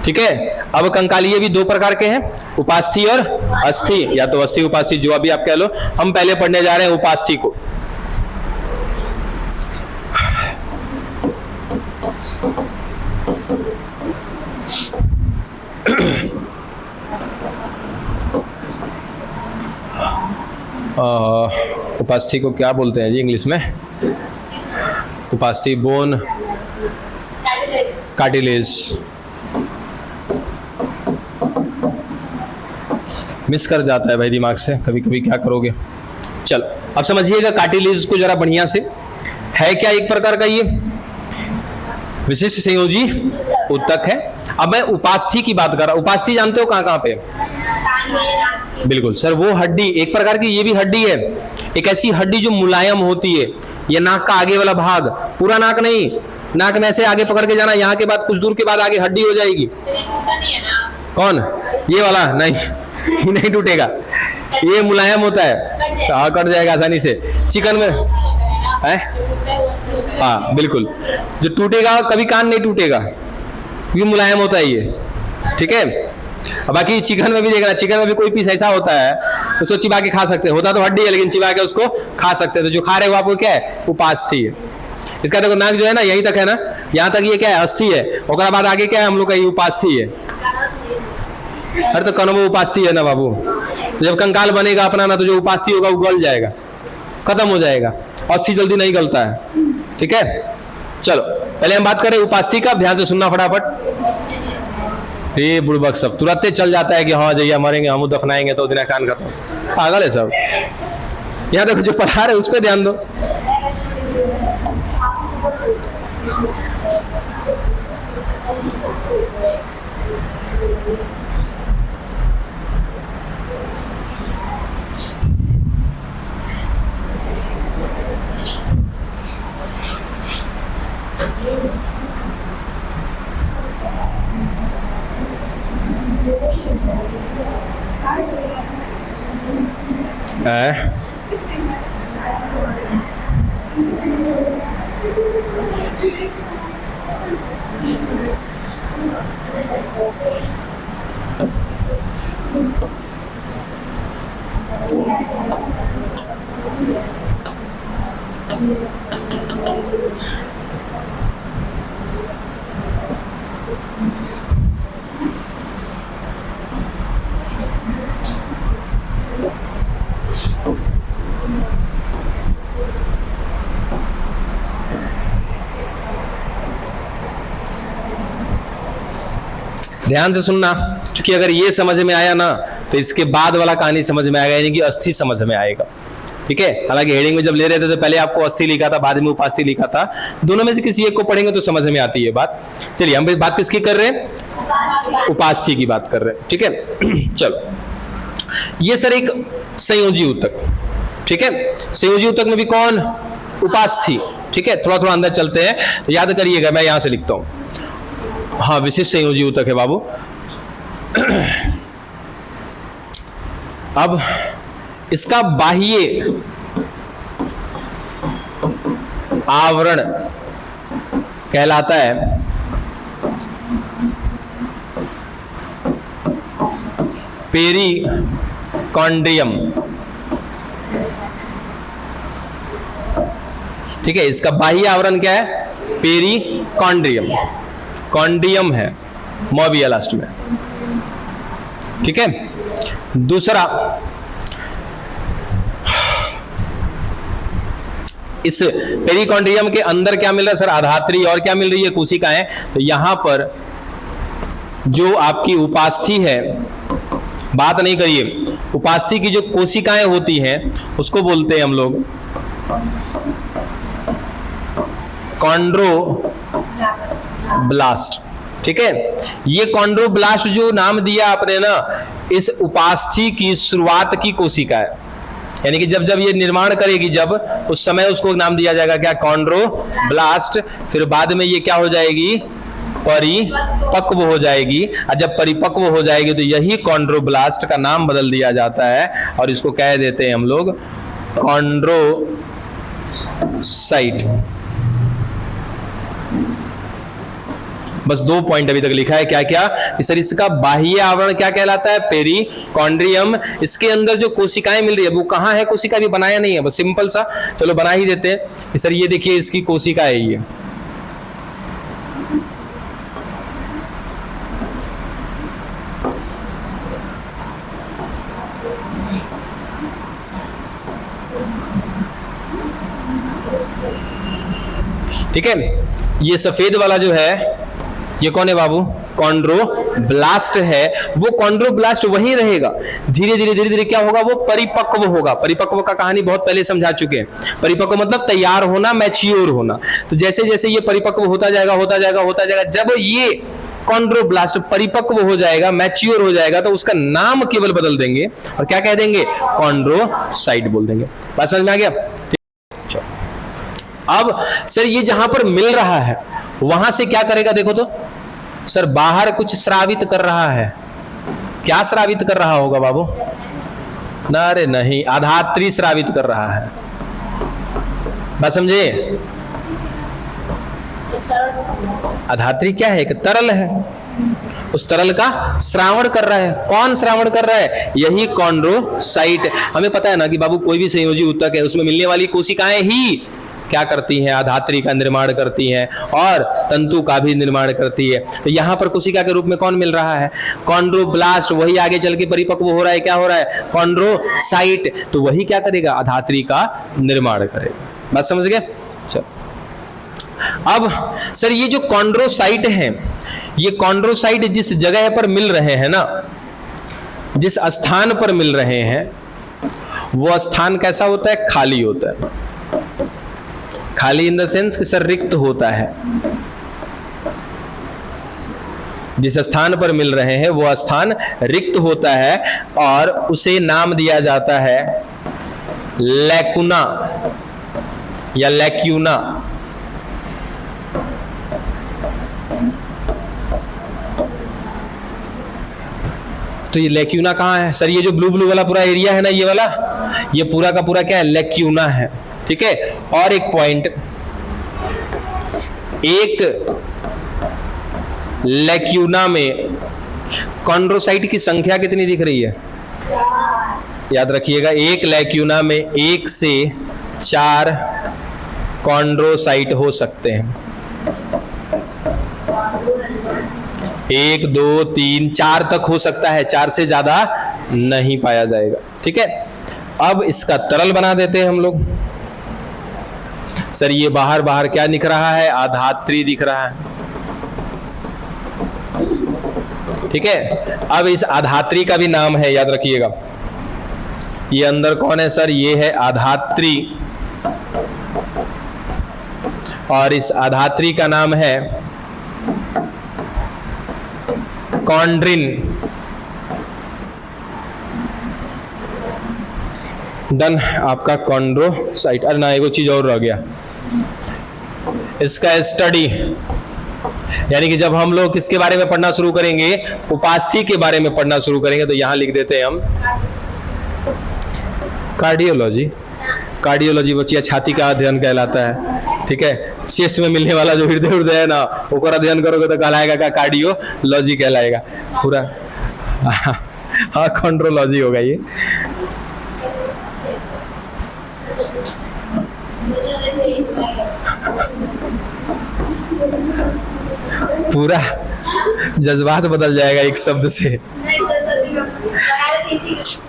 A: ठीक है। अब कंकालिये भी दो प्रकार के हैं, उपास्थि और अस्थि, या तो अस्थि उपास्थि जो अभी आप कह लो। हम पहले पढ़ने जा रहे हैं उपास्थि को। उपास्थि को क्या बोलते हैं जी इंग्लिश में? उपास्थि बोन कार्टिलेज। मिस कर जाता है भाई दिमाग से कभी कभी, क्या करोगे। चलो अब समझिएगा कार्टिलेज को जरा बढ़िया से। है क्या? एक प्रकार का ये विशिष्ट संयोजी ऊतक है। अब मैं उपास्थि की बात कर रहा हूं। उपास्थि जानते हो कहां कहां पे? बिल्कुल सर, वो हड्डी एक प्रकार की, ये भी हड्डी है। एक ऐसी हड्डी जो मुलायम होती है। ये नाक का आगे वाला भाग, पूरा नाक नहीं, नाक में ऐसे आगे पकड़ के जाना, यहाँ के बाद कुछ दूर के बाद आगे हड्डी हो जाएगी। कौन? ये वाला नहीं, ये नहीं टूटेगा, ये मुलायम होता है, हाँ कट जाएगा आसानी से। चिकन में है, हाँ बिल्कुल, जो टूटेगा कभी कान नहीं टूटेगा, ये मुलायम होता है ये, ठीक है। बाकी चिकन में भी देखना, चिकन में भी कोई पीस ऐसा होता है उसको चिबा के खा सकते हैं, होता तो हड्डी है लेकिन चिबा के उसको खा सकते हैं। तो जो खा रहे हो आपको क्या है? उपास्थि है। इसका देखो नाक जो है ना यहीं तक है ना, यहाँ तक ये क्या है? अस्थि है। और बाद आगे क्या है हम लोग का? ये उपास्थि है। अरे तो कनवो उपास्थि है ना बाबू। तो जब कंकाल बनेगा अपना ना, तो जो उपास्थि होगा वो गल जाएगा, खत्म हो जाएगा। अस्थि जल्दी नहीं गलता है, ठीक है। चलो पहले हम बात करें उपास्थि का, ध्यान से सुनना फटाफट। ये बुड़बक सब तुरंत चल जाता है कि हाँ जैया मरेंगे हम दफनाएंगे तो दिन कान खत्म, पागल है सब। यहाँ देखो जो पढ़ा रहे उस पर ध्यान दो। ध्यान से सुनना, क्योंकि अगर ये समझ में आया ना तो इसके बाद वाला कहानी समझ में आएगा, यानी कि अस्थि समझ में आएगा, ठीक है। हालांकि हेडिंग में जब ले रहे थे तो पहले आपको अस्थि लिखा था, बाद में उपास्थि लिखा था। दोनों में से किसी एक को पढ़ेंगे तो समझ में आती है बात। चलिए हम बात किसकी कर रहे हैं? उपास्थि की बात कर रहे हैं, ठीक है। चलो ये सर एक संयोजी ऊतक। ठीक है, संयोजी ऊतक में भी कौन? उपास्थि। ठीक है, थोड़ा थोड़ा अंदर चलते हैं तो याद करिएगा, मैं यहां से लिखता हूं। हाँ, विशिष्ट संयोजी ऊतक है बाबू। अब इसका बाह्य आवरण कहलाता है पेरिकॉन्ड्रियम। ठीक है, इसका बाह्य आवरण क्या है? पेरिकॉन्ड्रियम। कॉन्ड्रियम है मोबिया लास्ट में। ठीक है, दूसरा, इस पेरिकॉन्ड्रियम के अंदर क्या मिल रहा है सर? आधात्री। और क्या मिल रही है? कोशिकाएं। तो यहां पर जो आपकी उपास्थि है, बात नहीं करिए, उपास्थि की जो कोशिकाएं होती हैं उसको बोलते हैं हम लोग कॉन्ड्रोब्लास्ट। ठीक है, ये कॉन्ड्रोब्लास्ट जो नाम दिया आपने ना, इस उपास्थि की शुरुआत की कोशिका है, यानी कि जब जब ये निर्माण करेगी, जब उस समय उसको नाम दिया जाएगा क्या? कॉन्ड्रोब्लास्ट। फिर बाद में ये क्या हो जाएगी? परिपक्व हो जाएगी। और जब परिपक्व हो जाएगी तो यही कॉन्ड्रोब्लास्ट का नाम बदल दिया जाता है और इसको कह देते हैं हम लोग कॉन्ड्रोसाइट। बस 2 पॉइंट अभी तक लिखा है। क्या क्या? कि सर इसका बाह्य आवरण क्या कहलाता है? पेरिकॉन्ड्रियम। इसके अंदर जो कोशिकाएं मिल रही है वो कहाँ है? कोशिका भी बनाया नहीं है, बस सिंपल सा, चलो बना ही देते हैं। सर ये देखिए, इसकी कोशिका है ये। ठीक है, ये सफेद वाला जो है ये कौन है बाबू? कॉन्ड्रोब्लास्ट है। वो कॉन्ड्रोब्लास्ट वहीं रहेगा, धीरे धीरे धीरे धीरे क्या होगा? वो परिपक्व होगा। परिपक्व का कहानी बहुत पहले समझा चुके हैं। परिपक्व मतलब तैयार होना, मैच्योर होना। तो जैसे जैसे ये परिपक्व होता जाएगा होता जाएगा होता जाएगा, जब ये कॉन्ड्रोब्लास्ट परिपक्व हो जाएगा, मैच्योर हो जाएगा, तो उसका नाम केवल बदल देंगे और क्या कह देंगे? कॉन्ड्रोसाइट बोल देंगे। बात समझ में आ गया? अब सर ये जहां पर मिल रहा है वहां से क्या करेगा? देखो तो सर, बाहर कुछ स्रावित कर रहा है। क्या स्रावित कर रहा होगा बाबू? अरे नहीं, आधात्री स्रावित कर रहा है। बात समझे? आधात्री क्या है? एक तरल है, उस तरल का श्रावण कर रहा है। कौन श्रावण कर रहा है? यही कॉन्ड्रोसाइट। हमें पता है ना कि बाबू कोई भी संयोजी ऊतक है उसमें मिलने वाली कोशिकाएं ही क्या करती हैं? आधात्री का निर्माण करती हैं और तंतु का भी निर्माण करती है। तो यहां पर कोशिका के रूप में कौन मिल रहा है? कॉन्ड्रोब्लास्ट। वही आगे चल के परिपक्व हो रहा है, क्या हो रहा है? कॉन्ड्रोसाइट। तो वही क्या करेगा? आधात्री का निर्माण करेगा। बात समझ गए? चलो, अब सर ये जो कॉन्ड्रोसाइट हैं, ये कॉन्ड्रोसाइट जिस जगह पर मिल रहे हैं ना, जिस स्थान पर मिल रहे हैं, वो स्थान कैसा होता है? खाली होता है। खाली इन द सेंस कि सर रिक्त होता है। जिस स्थान पर मिल रहे हैं वो स्थान रिक्त होता है और उसे नाम दिया जाता है लैकुना या लैक्यूना। तो ये लैक्यूना कहाँ है सर? ये जो ब्लू ब्लू वाला पूरा एरिया है ना, ये वाला, ये पूरा का पूरा क्या है? लैक्यूना है। ठीक है, और एक पॉइंट, एक लैक्यूना में कॉन्ड्रोसाइट की संख्या कितनी दिख रही है? याद रखिएगा, एक लैक्यूना में 1 से 4 कॉन्ड्रोसाइट हो सकते हैं। 1 2 3 4 तक हो सकता है, 4 से ज्यादा नहीं पाया जाएगा। ठीक है, अब इसका तरल बना देते हैं हम लोग। सर ये बाहर बाहर क्या दिख रहा है? आधात्री दिख रहा है। ठीक है, अब इस आधात्री का भी नाम है, याद रखिएगा। ये अंदर कौन है सर? ये है आधात्री, और इस आधात्री का नाम है कॉन्ड्रिन। डन। आपका कॉन्ड्रोसाइट, अरे ना एगो चीज और रह गया, इसका स्टडी, यानी कि जब हम लोग किसके बारे में पढ़ना शुरू करेंगे, उपास्थि के बारे में पढ़ना शुरू करेंगे, तो यहां लिख देते हैं हम कार्डियोलॉजी। कार्डियोलॉजी बच्चिया छाती का अध्ययन कहलाता है, ठीक है। चेस्ट में मिलने वाला जो हृदय है ना, ओकर अध्ययन करोगे तो कहलाएगा का कार्डियोलॉजी कहलाएगा पूरा। हाँ कॉन्ड्रोलॉजी होगा ये। पूरा जज्बात बदल जाएगा एक शब्द से,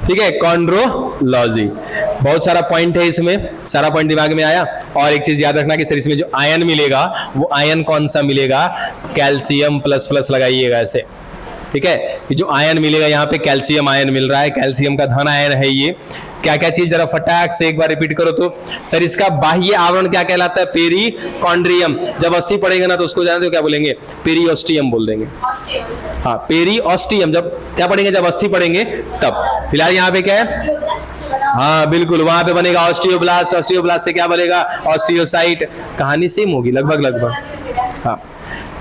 A: ठीक है। कॉन्ड्रोलॉजी, बहुत सारा पॉइंट है इसमें, सारा पॉइंट दिमाग में आया। और एक चीज याद रखना कि सर इसमें जो आयन मिलेगा वो आयन कौन सा मिलेगा, कैल्शियम प्लस प्लस लगाइएगा ऐसे, ठीक है। कि जो आयन मिलेगा यहाँ पे कैल्शियम आयन मिल रहा है, कैल्शियम का धन आयन है ये। क्या क्या चीज जरा फटाक से एक बार रिपीट करो तो। सर इसका बाह्य आवरण क्या कहलाता है, पेरिकॉन्ड्रियम। जब अस्थि पढ़ेंगे ना तो उसको जानते हो क्या बोलेंगे, पेरिओस्टियम बोल देंगे। हाँ पेरिओस्टियम जब क्या पढ़ेंगे, जब अस्थि पढ़ेंगे तब। फिलहाल यहाँ पे क्या है, हाँ बिल्कुल, वहां पे बनेगा ऑस्टियोब्लास्ट, ऑस्टियोब्लास्ट से क्या बनेगा, ऑस्टियोसाइट। कहानी सेम होगी लगभग। हाँ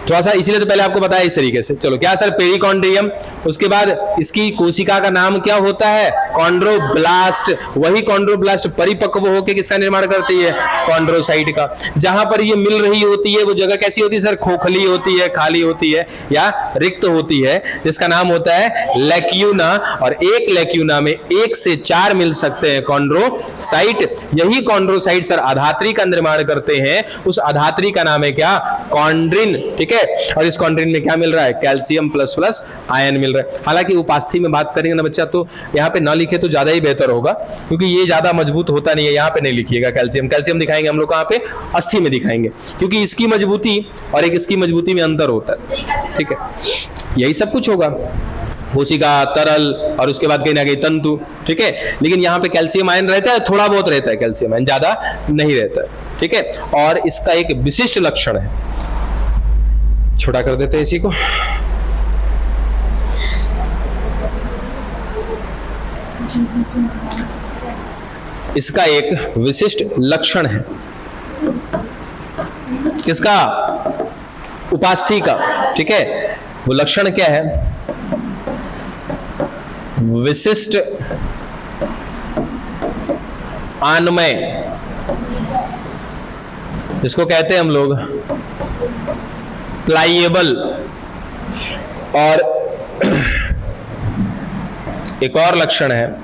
A: थोड़ा सा इसीलिए तो पहले आपको बताया इस तरीके से। चलो क्या सर, पेरिकॉन्ड्रियम। उसके बाद इसकी कोशिका का नाम क्या होता है, कॉन्ड्रोब्लास्ट। वही कॉन्ड्रोब्लास्ट परिपक्व होकर किसका निर्माण करती है, कॉन्ड्रोसाइट का। जहां पर ये मिल रही होती है वो जगह कैसी होती है सर, खोखली होती है, खाली होती है या रिक्त होती है, जिसका नाम होता है लैक्यूना। और एक लैक्यूना में 1 से 4 मिल सकते हैं कॉन्ड्रोसाइट। यही कॉन्ड्रोसाइट सर आधात्री का निर्माण करते हैं। उस आधात्री का नाम है क्या, कॉन्ड्रिन, ठीक है। और इस कॉन्ड्रिन में क्या मिल रहा है, कैल्शियम प्लस प्लस आयन मिल रहा है। हालांकि उपास्थि में बात करेंगे ना बच्चा तो यहाँ पे ना लिखे तो ज्यादा ही बेहतर होगा, क्योंकि ये ज्यादा मजबूत होता नहीं है। यहाँ पे नहीं लिखिएगा कैल्शियम, कैल्शियम दिखाएंगे हम लोग कहाँ पे, अस्थि में दिखाएंगे, क्योंकि इसकी मजबूती और एक इसकी मजबूती में अंतर होता है, ठीक है। यही सब कुछ होगा, कोशिका, तरल और उसके बाद कहीं ना कहीं तंतु, ठीक है। लेकिन यहाँ पे कैल्शियम आयन रहता है, थोड़ा बहुत रहता है कैल्शियम आयन, ज्यादा नहीं रहता है, ठीक है। और इसका एक विशिष्ट लक्षण है, छोटा कर देते हैं इसी को। इसका एक विशिष्ट लक्षण है, किसका, उपास्थि का, ठीक है। वो लक्षण क्या है, विशिष्ट आनमय, इसको कहते हैं हम लोग प्लाइएबल। और एक और लक्षण है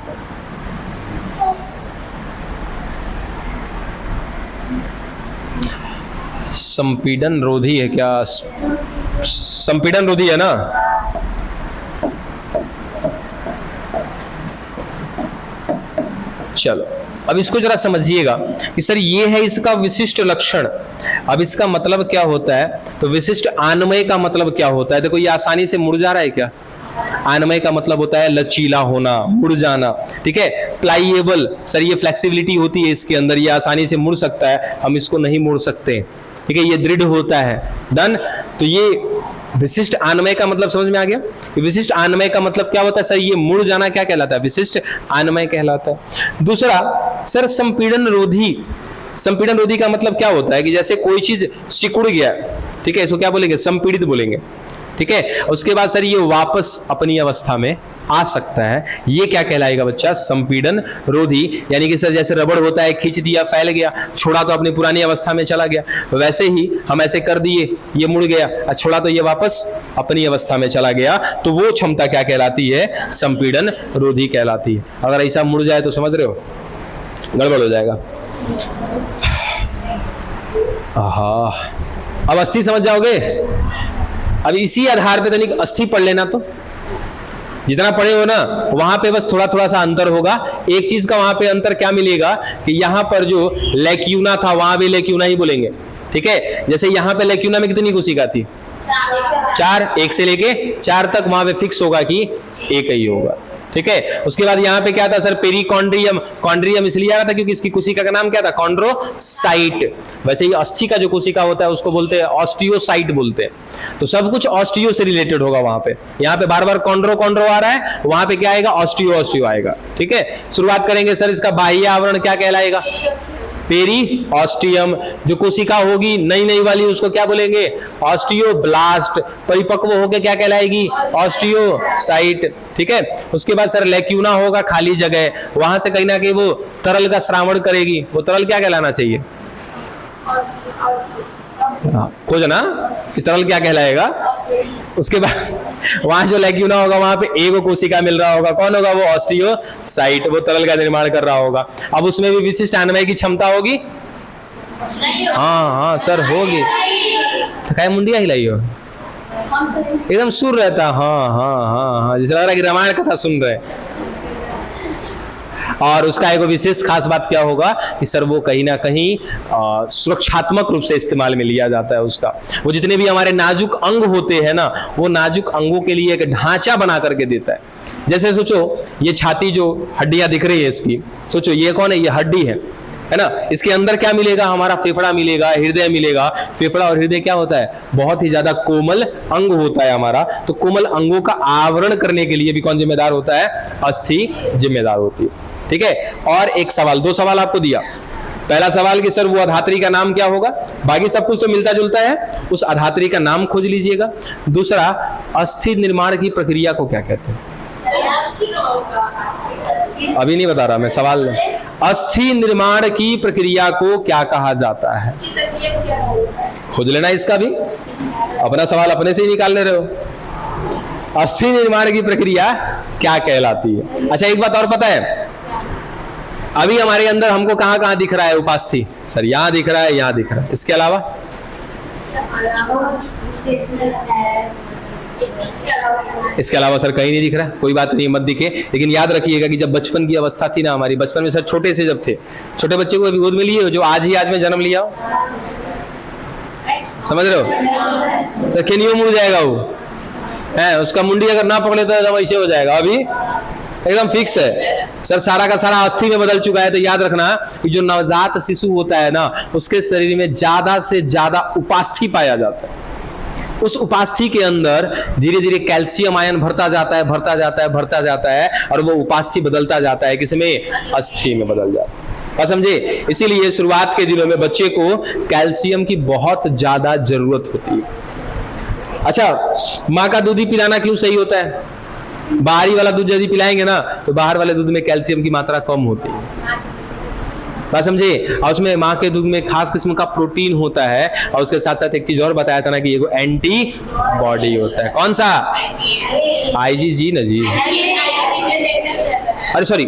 A: संपीड़न रोधी है क्या, संपीड़न रोधी है ना। चलो अब इसको जरा समझिएगा कि सर ये है इसका विशिष्ट लक्षण। अब इसका मतलब क्या होता है, तो विशिष्ट आनमय का मतलब क्या होता है। देखो ये आसानी से मुड़ जा रहा है क्या, आनमय का मतलब होता है लचीला होना, मुड़ जाना, ठीक है। प्लाइएबल, सर ये फ्लेक्सिबिलिटी होती है इसके अंदर, ये आसानी से मुड़ सकता है, हम इसको नहीं मुड़ सकते, ठीक है। ये दृढ़ होता है, डन। तो ये विशिष्ट आनमय का मतलब समझ में आ गया। विशिष्ट आनमय का मतलब क्या होता है सर, ये मुड़ जाना क्या कहलाता है, विशिष्ट आनमय कहलाता है। दूसरा सर संपीड़न रोधी। संपीड़न रोधी का मतलब क्या होता है कि जैसे कोई चीज सिकुड़ गया, ठीक है, इसको क्या बोलेंगे, संपीड़ित बोलेंगे, ठीक है। उसके बाद सर ये वापस अपनी अवस्था में आ सकता है, ये क्या कहलाएगा बच्चा, संपीड़न रोधी। यानी कि सर जैसे रबड़ होता है, खींच दिया फैल गया, छोड़ा तो अपनी पुरानी अवस्था में चला गया, वैसे ही हम ऐसे कर दिए ये मुड़ गया, छोड़ा तो ये वापस अपनी अवस्था में चला गया, तो वो क्षमता क्या कहलाती है, संपीड़न रोधी कहलाती है। अगर ऐसा मुड़ जाए तो समझ रहे हो गड़बड़ हो जाएगा। अब अस्थि समझ जाओगे। अब इसी आधार पे तनिक अस्थि पढ़ लेना, तो जितना पढ़े हो ना वहां पे बस थोड़ा थोड़ा सा अंतर होगा। एक चीज का वहां पे अंतर क्या मिलेगा कि यहाँ पर जो लैक्यूना था वहां भी लैक्यूना ही बोलेंगे, ठीक है। जैसे यहाँ पे लैक्यूना में कितनी कोशिका थी, 4, 1 से लेके 4 तक, वहां पे फिक्स होगा कि एक ही होगा, ठीक है। उसके बाद यहाँ पे क्या था सर, पेरिकॉन्ड्रियम। कॉन्ड्रियम इसलिए आ रहा था क्योंकि इसकी कोशिका का नाम क्या था, कॉन्ड्रोसाइट। वैसे ही अस्थि का जो कोशिका होता है उसको बोलते हैं ऑस्टियोसाइट बोलते हैं। तो सब कुछ ऑस्टियो से रिलेटेड होगा वहां पे। यहाँ पे बार बार कॉन्ड्रो कॉन्ड्रो आ रहा है, वहां पे क्या आएगा, ऑस्टियो ऑस्टियो आएगा। ठीक है, शुरुआत करेंगे सर, इसका बाह्य आवरण क्या कहलाएगा, पेरी ऑस्टियम। जो कोशिका होगी नई नई वाली उसको क्या बोलेंगे, ऑस्टियोब्लास्ट। परिपक्व होकर क्या कहलाएगी, ऑस्टियोसाइट। ठीक है, उसके बाद सर लैक्यूना होगा, खाली जगह, वहां से कहीं ना कहीं वो तरल का श्रावण करेगी। वो तरल क्या कहलाना चाहिए, खोजना कि तरल क्या कहलाएगा। उसके बाद वहां जो लैक्यूना होगा वहां पे एगो कोशिका मिल रहा होगा, कौन होगा, वो ऑस्टियोसाइट। वो तरल का निर्माण कर रहा होगा। अब उसमें भी विशिष्ट आनमय की क्षमता होगी। हाँ सर होगी। तो क्या मुंडिया हिलाई हो, एकदम सुर रहता। हाँ जैसे लग रहा है कि रामायण कथा सुन रहे। और उसका एक विशेष खास बात क्या होगा कि सर वो कहीं ना कहीं सुरक्षात्मक रूप से इस्तेमाल में लिया जाता है उसका। वो जितने भी हमारे नाजुक अंग होते हैं ना, वो नाजुक अंगों के लिए एक ढांचा बना करके देता है। जैसे सोचो ये छाती जो हड्डियां दिख रही है इसकी, सोचो ये कौन है, ये हड्डी है ना। इसके अंदर क्या मिलेगा, हमारा फेफड़ा मिलेगा, हृदय मिलेगा। फेफड़ा और हृदय क्या होता है, बहुत ही ज्यादा कोमल अंग होता है हमारा। तो कोमल अंगों का आवरण करने के लिए भी कौन जिम्मेदार होता है, अस्थि जिम्मेदार होती है। ठीक है, और एक सवाल, दो सवाल आपको दिया। पहला सवाल कि सर वो अधात्री का नाम क्या होगा, बाकी सब कुछ तो मिलता जुलता है, उस अधात्री का नाम खोज लीजिएगा। दूसरा, अस्थि निर्माण की प्रक्रिया को क्या कहते हैं, अभी नहीं बता रहा मैं, सवाल अस्थि निर्माण की प्रक्रिया को क्या कहा जाता है, खोज लेना इसका भी। अपना सवाल अपने से ही निकालने रहे हो। अस्थि निर्माण की प्रक्रिया क्या कहलाती है। अच्छा एक बात और पता है, अभी हमारे अंदर हमको कहां कहां दिख रहा है उपास्थि, सर यहां दिख रहा है, यहां दिख रहा है, इसके अलावा सर कहीं नहीं दिख रहा। कोई बात नहीं, मत दिखे, लेकिन याद रखिएगा कि जब बचपन की अवस्था थी ना हमारी, बचपन में सर छोटे से जब थे, छोटे बच्चे को अभी गोद में लिए हो जो आज में जन्म लिया हो, समझ रहे हो सर, केनियो मुड़ जाएगा वो है, उसका मुंडी अगर ना पकड़े तो एकदम ऐसे हो जाएगा। अभी एकदम फिक्स है सर, सारा का सारा अस्थि में बदल चुका है। तो याद रखना कि जो नवजात शिशु होता है ना, उसके शरीर में ज्यादा से ज्यादा उपास्थि पाया जाता है। उस उपास्थि के अंदर धीरे धीरे कैल्शियम आयन भरता जाता है और वो उपास्थि बदलता जाता है, किसमें, अस्थि में बदल जाता है। बात समझे। इसीलिए शुरुआत के दिनों में बच्चे को कैल्शियम की बहुत ज्यादा जरूरत होती है। अच्छा, माँ का दूध ही पिलाना क्यों सही होता है, बाहरी वाला दूध यदि पिलाएंगे ना तो बाहर वाले दूध में कैल्शियम की मात्रा कम होती है। बात समझे। और उसमें माँ के दूध में खास किस्म का प्रोटीन होता है, और उसके साथ साथ एक चीज और बताया था ना कि ये एंटी बॉडी होता है। कौन सा, आईजीजी ना जी, अरे सॉरी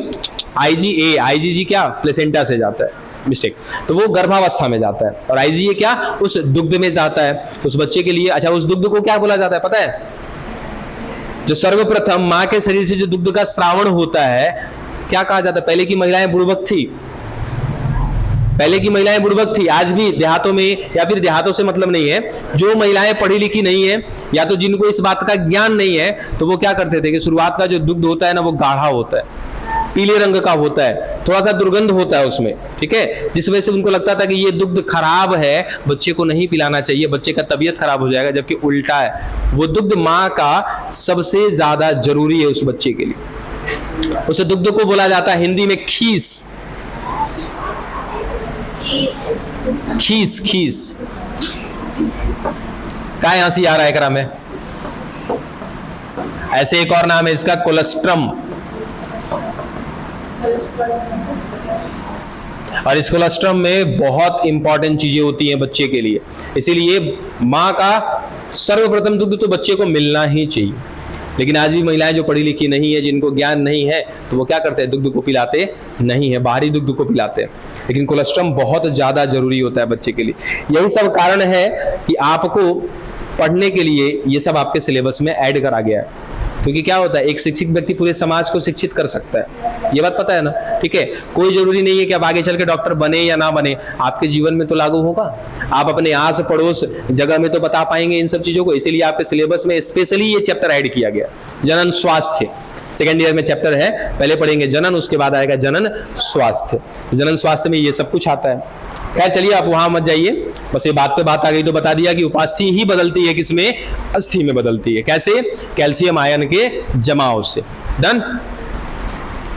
A: आईजीजी क्या, प्लेसेंटा से जाता है, मिस्टेक। तो वो गर्भावस्था में जाता है, और आईजीए क्या, उस दुग्ध में जाता है उस बच्चे के लिए। अच्छा, उस दुग्ध को क्या बोला जाता है पता है, जो सर्वप्रथम माँ के शरीर से जो दुग्ध का श्रावण होता है क्या कहा जाता है। पहले की महिलाएं बुड़बक थी, आज भी देहातों में, या फिर देहातों से मतलब नहीं है, जो महिलाएं पढ़ी लिखी नहीं है या तो जिनको इस बात का ज्ञान नहीं है, तो वो क्या करते थे कि शुरुआत का जो दुग्ध होता है ना वो गाढ़ा होता है, पीले रंग का होता है, थोड़ा सा दुर्गंध होता है उसमें। ठीक है, जिस वजह से उनको लगता था कि ये दुग्ध खराब है, बच्चे को नहीं पिलाना चाहिए, बच्चे का तबीयत खराब हो जाएगा। जबकि उल्टा है, वो दुग्ध माँ का सबसे ज्यादा जरूरी है उस बच्चे के लिए। उस दुग्ध को बोला जाता है हिंदी में खीस। क्या यहां से आ रहा है करा में, ऐसे एक और नाम है इसका, कोलेस्ट्रम। और इस कोलेस्ट्रम में बहुत इंपॉर्टेंट चीजें होती हैं बच्चे के लिए, इसीलिए माँ का सर्वप्रथम दुग्ध तो बच्चे को मिलना ही चाहिए। लेकिन आज भी महिलाएं जो पढ़ी लिखी नहीं है, जिनको ज्ञान नहीं है, तो वो क्या करते हैं, दुग्ध को पिलाते नहीं है, बाहरी दुग्ध को पिलाते हैं। लेकिन कोलेस्ट्रम बहुत ज्यादा जरूरी होता है बच्चे के लिए। यही सब कारण है कि आपको पढ़ने के लिए ये सब आपके सिलेबस में ऐड करा गया है। क्योंकि क्या होता है, एक शिक्षित व्यक्ति पूरे समाज को शिक्षित कर सकता है, ये बात पता है ना। ठीक है, कोई जरूरी नहीं है कि आप आगे चल के डॉक्टर बने या ना बने, आपके जीवन में तो लागू होगा। आप अपने आस पड़ोस जगह में तो बता पाएंगे इन सब चीजों को। इसीलिए आपके सिलेबस में स्पेशली ये चैप्टर ऐड किया गया, जनन स्वास्थ्य। सेकेंड ईयर में चैप्टर है, पहले पढ़ेंगे जनन, उसके बाद आएगा जनन स्वास्थ्य। जनन स्वास्थ्य में ये सब कुछ आता है। खैर चलिए आप वहां मत जाइए, बस ये बात पे बात आ गई तो बता दिया कि उपास्थि ही बदलती है, किसमें? अस्थि में बदलती है। कैसे? कैल्शियम आयन के जमाव से। डन।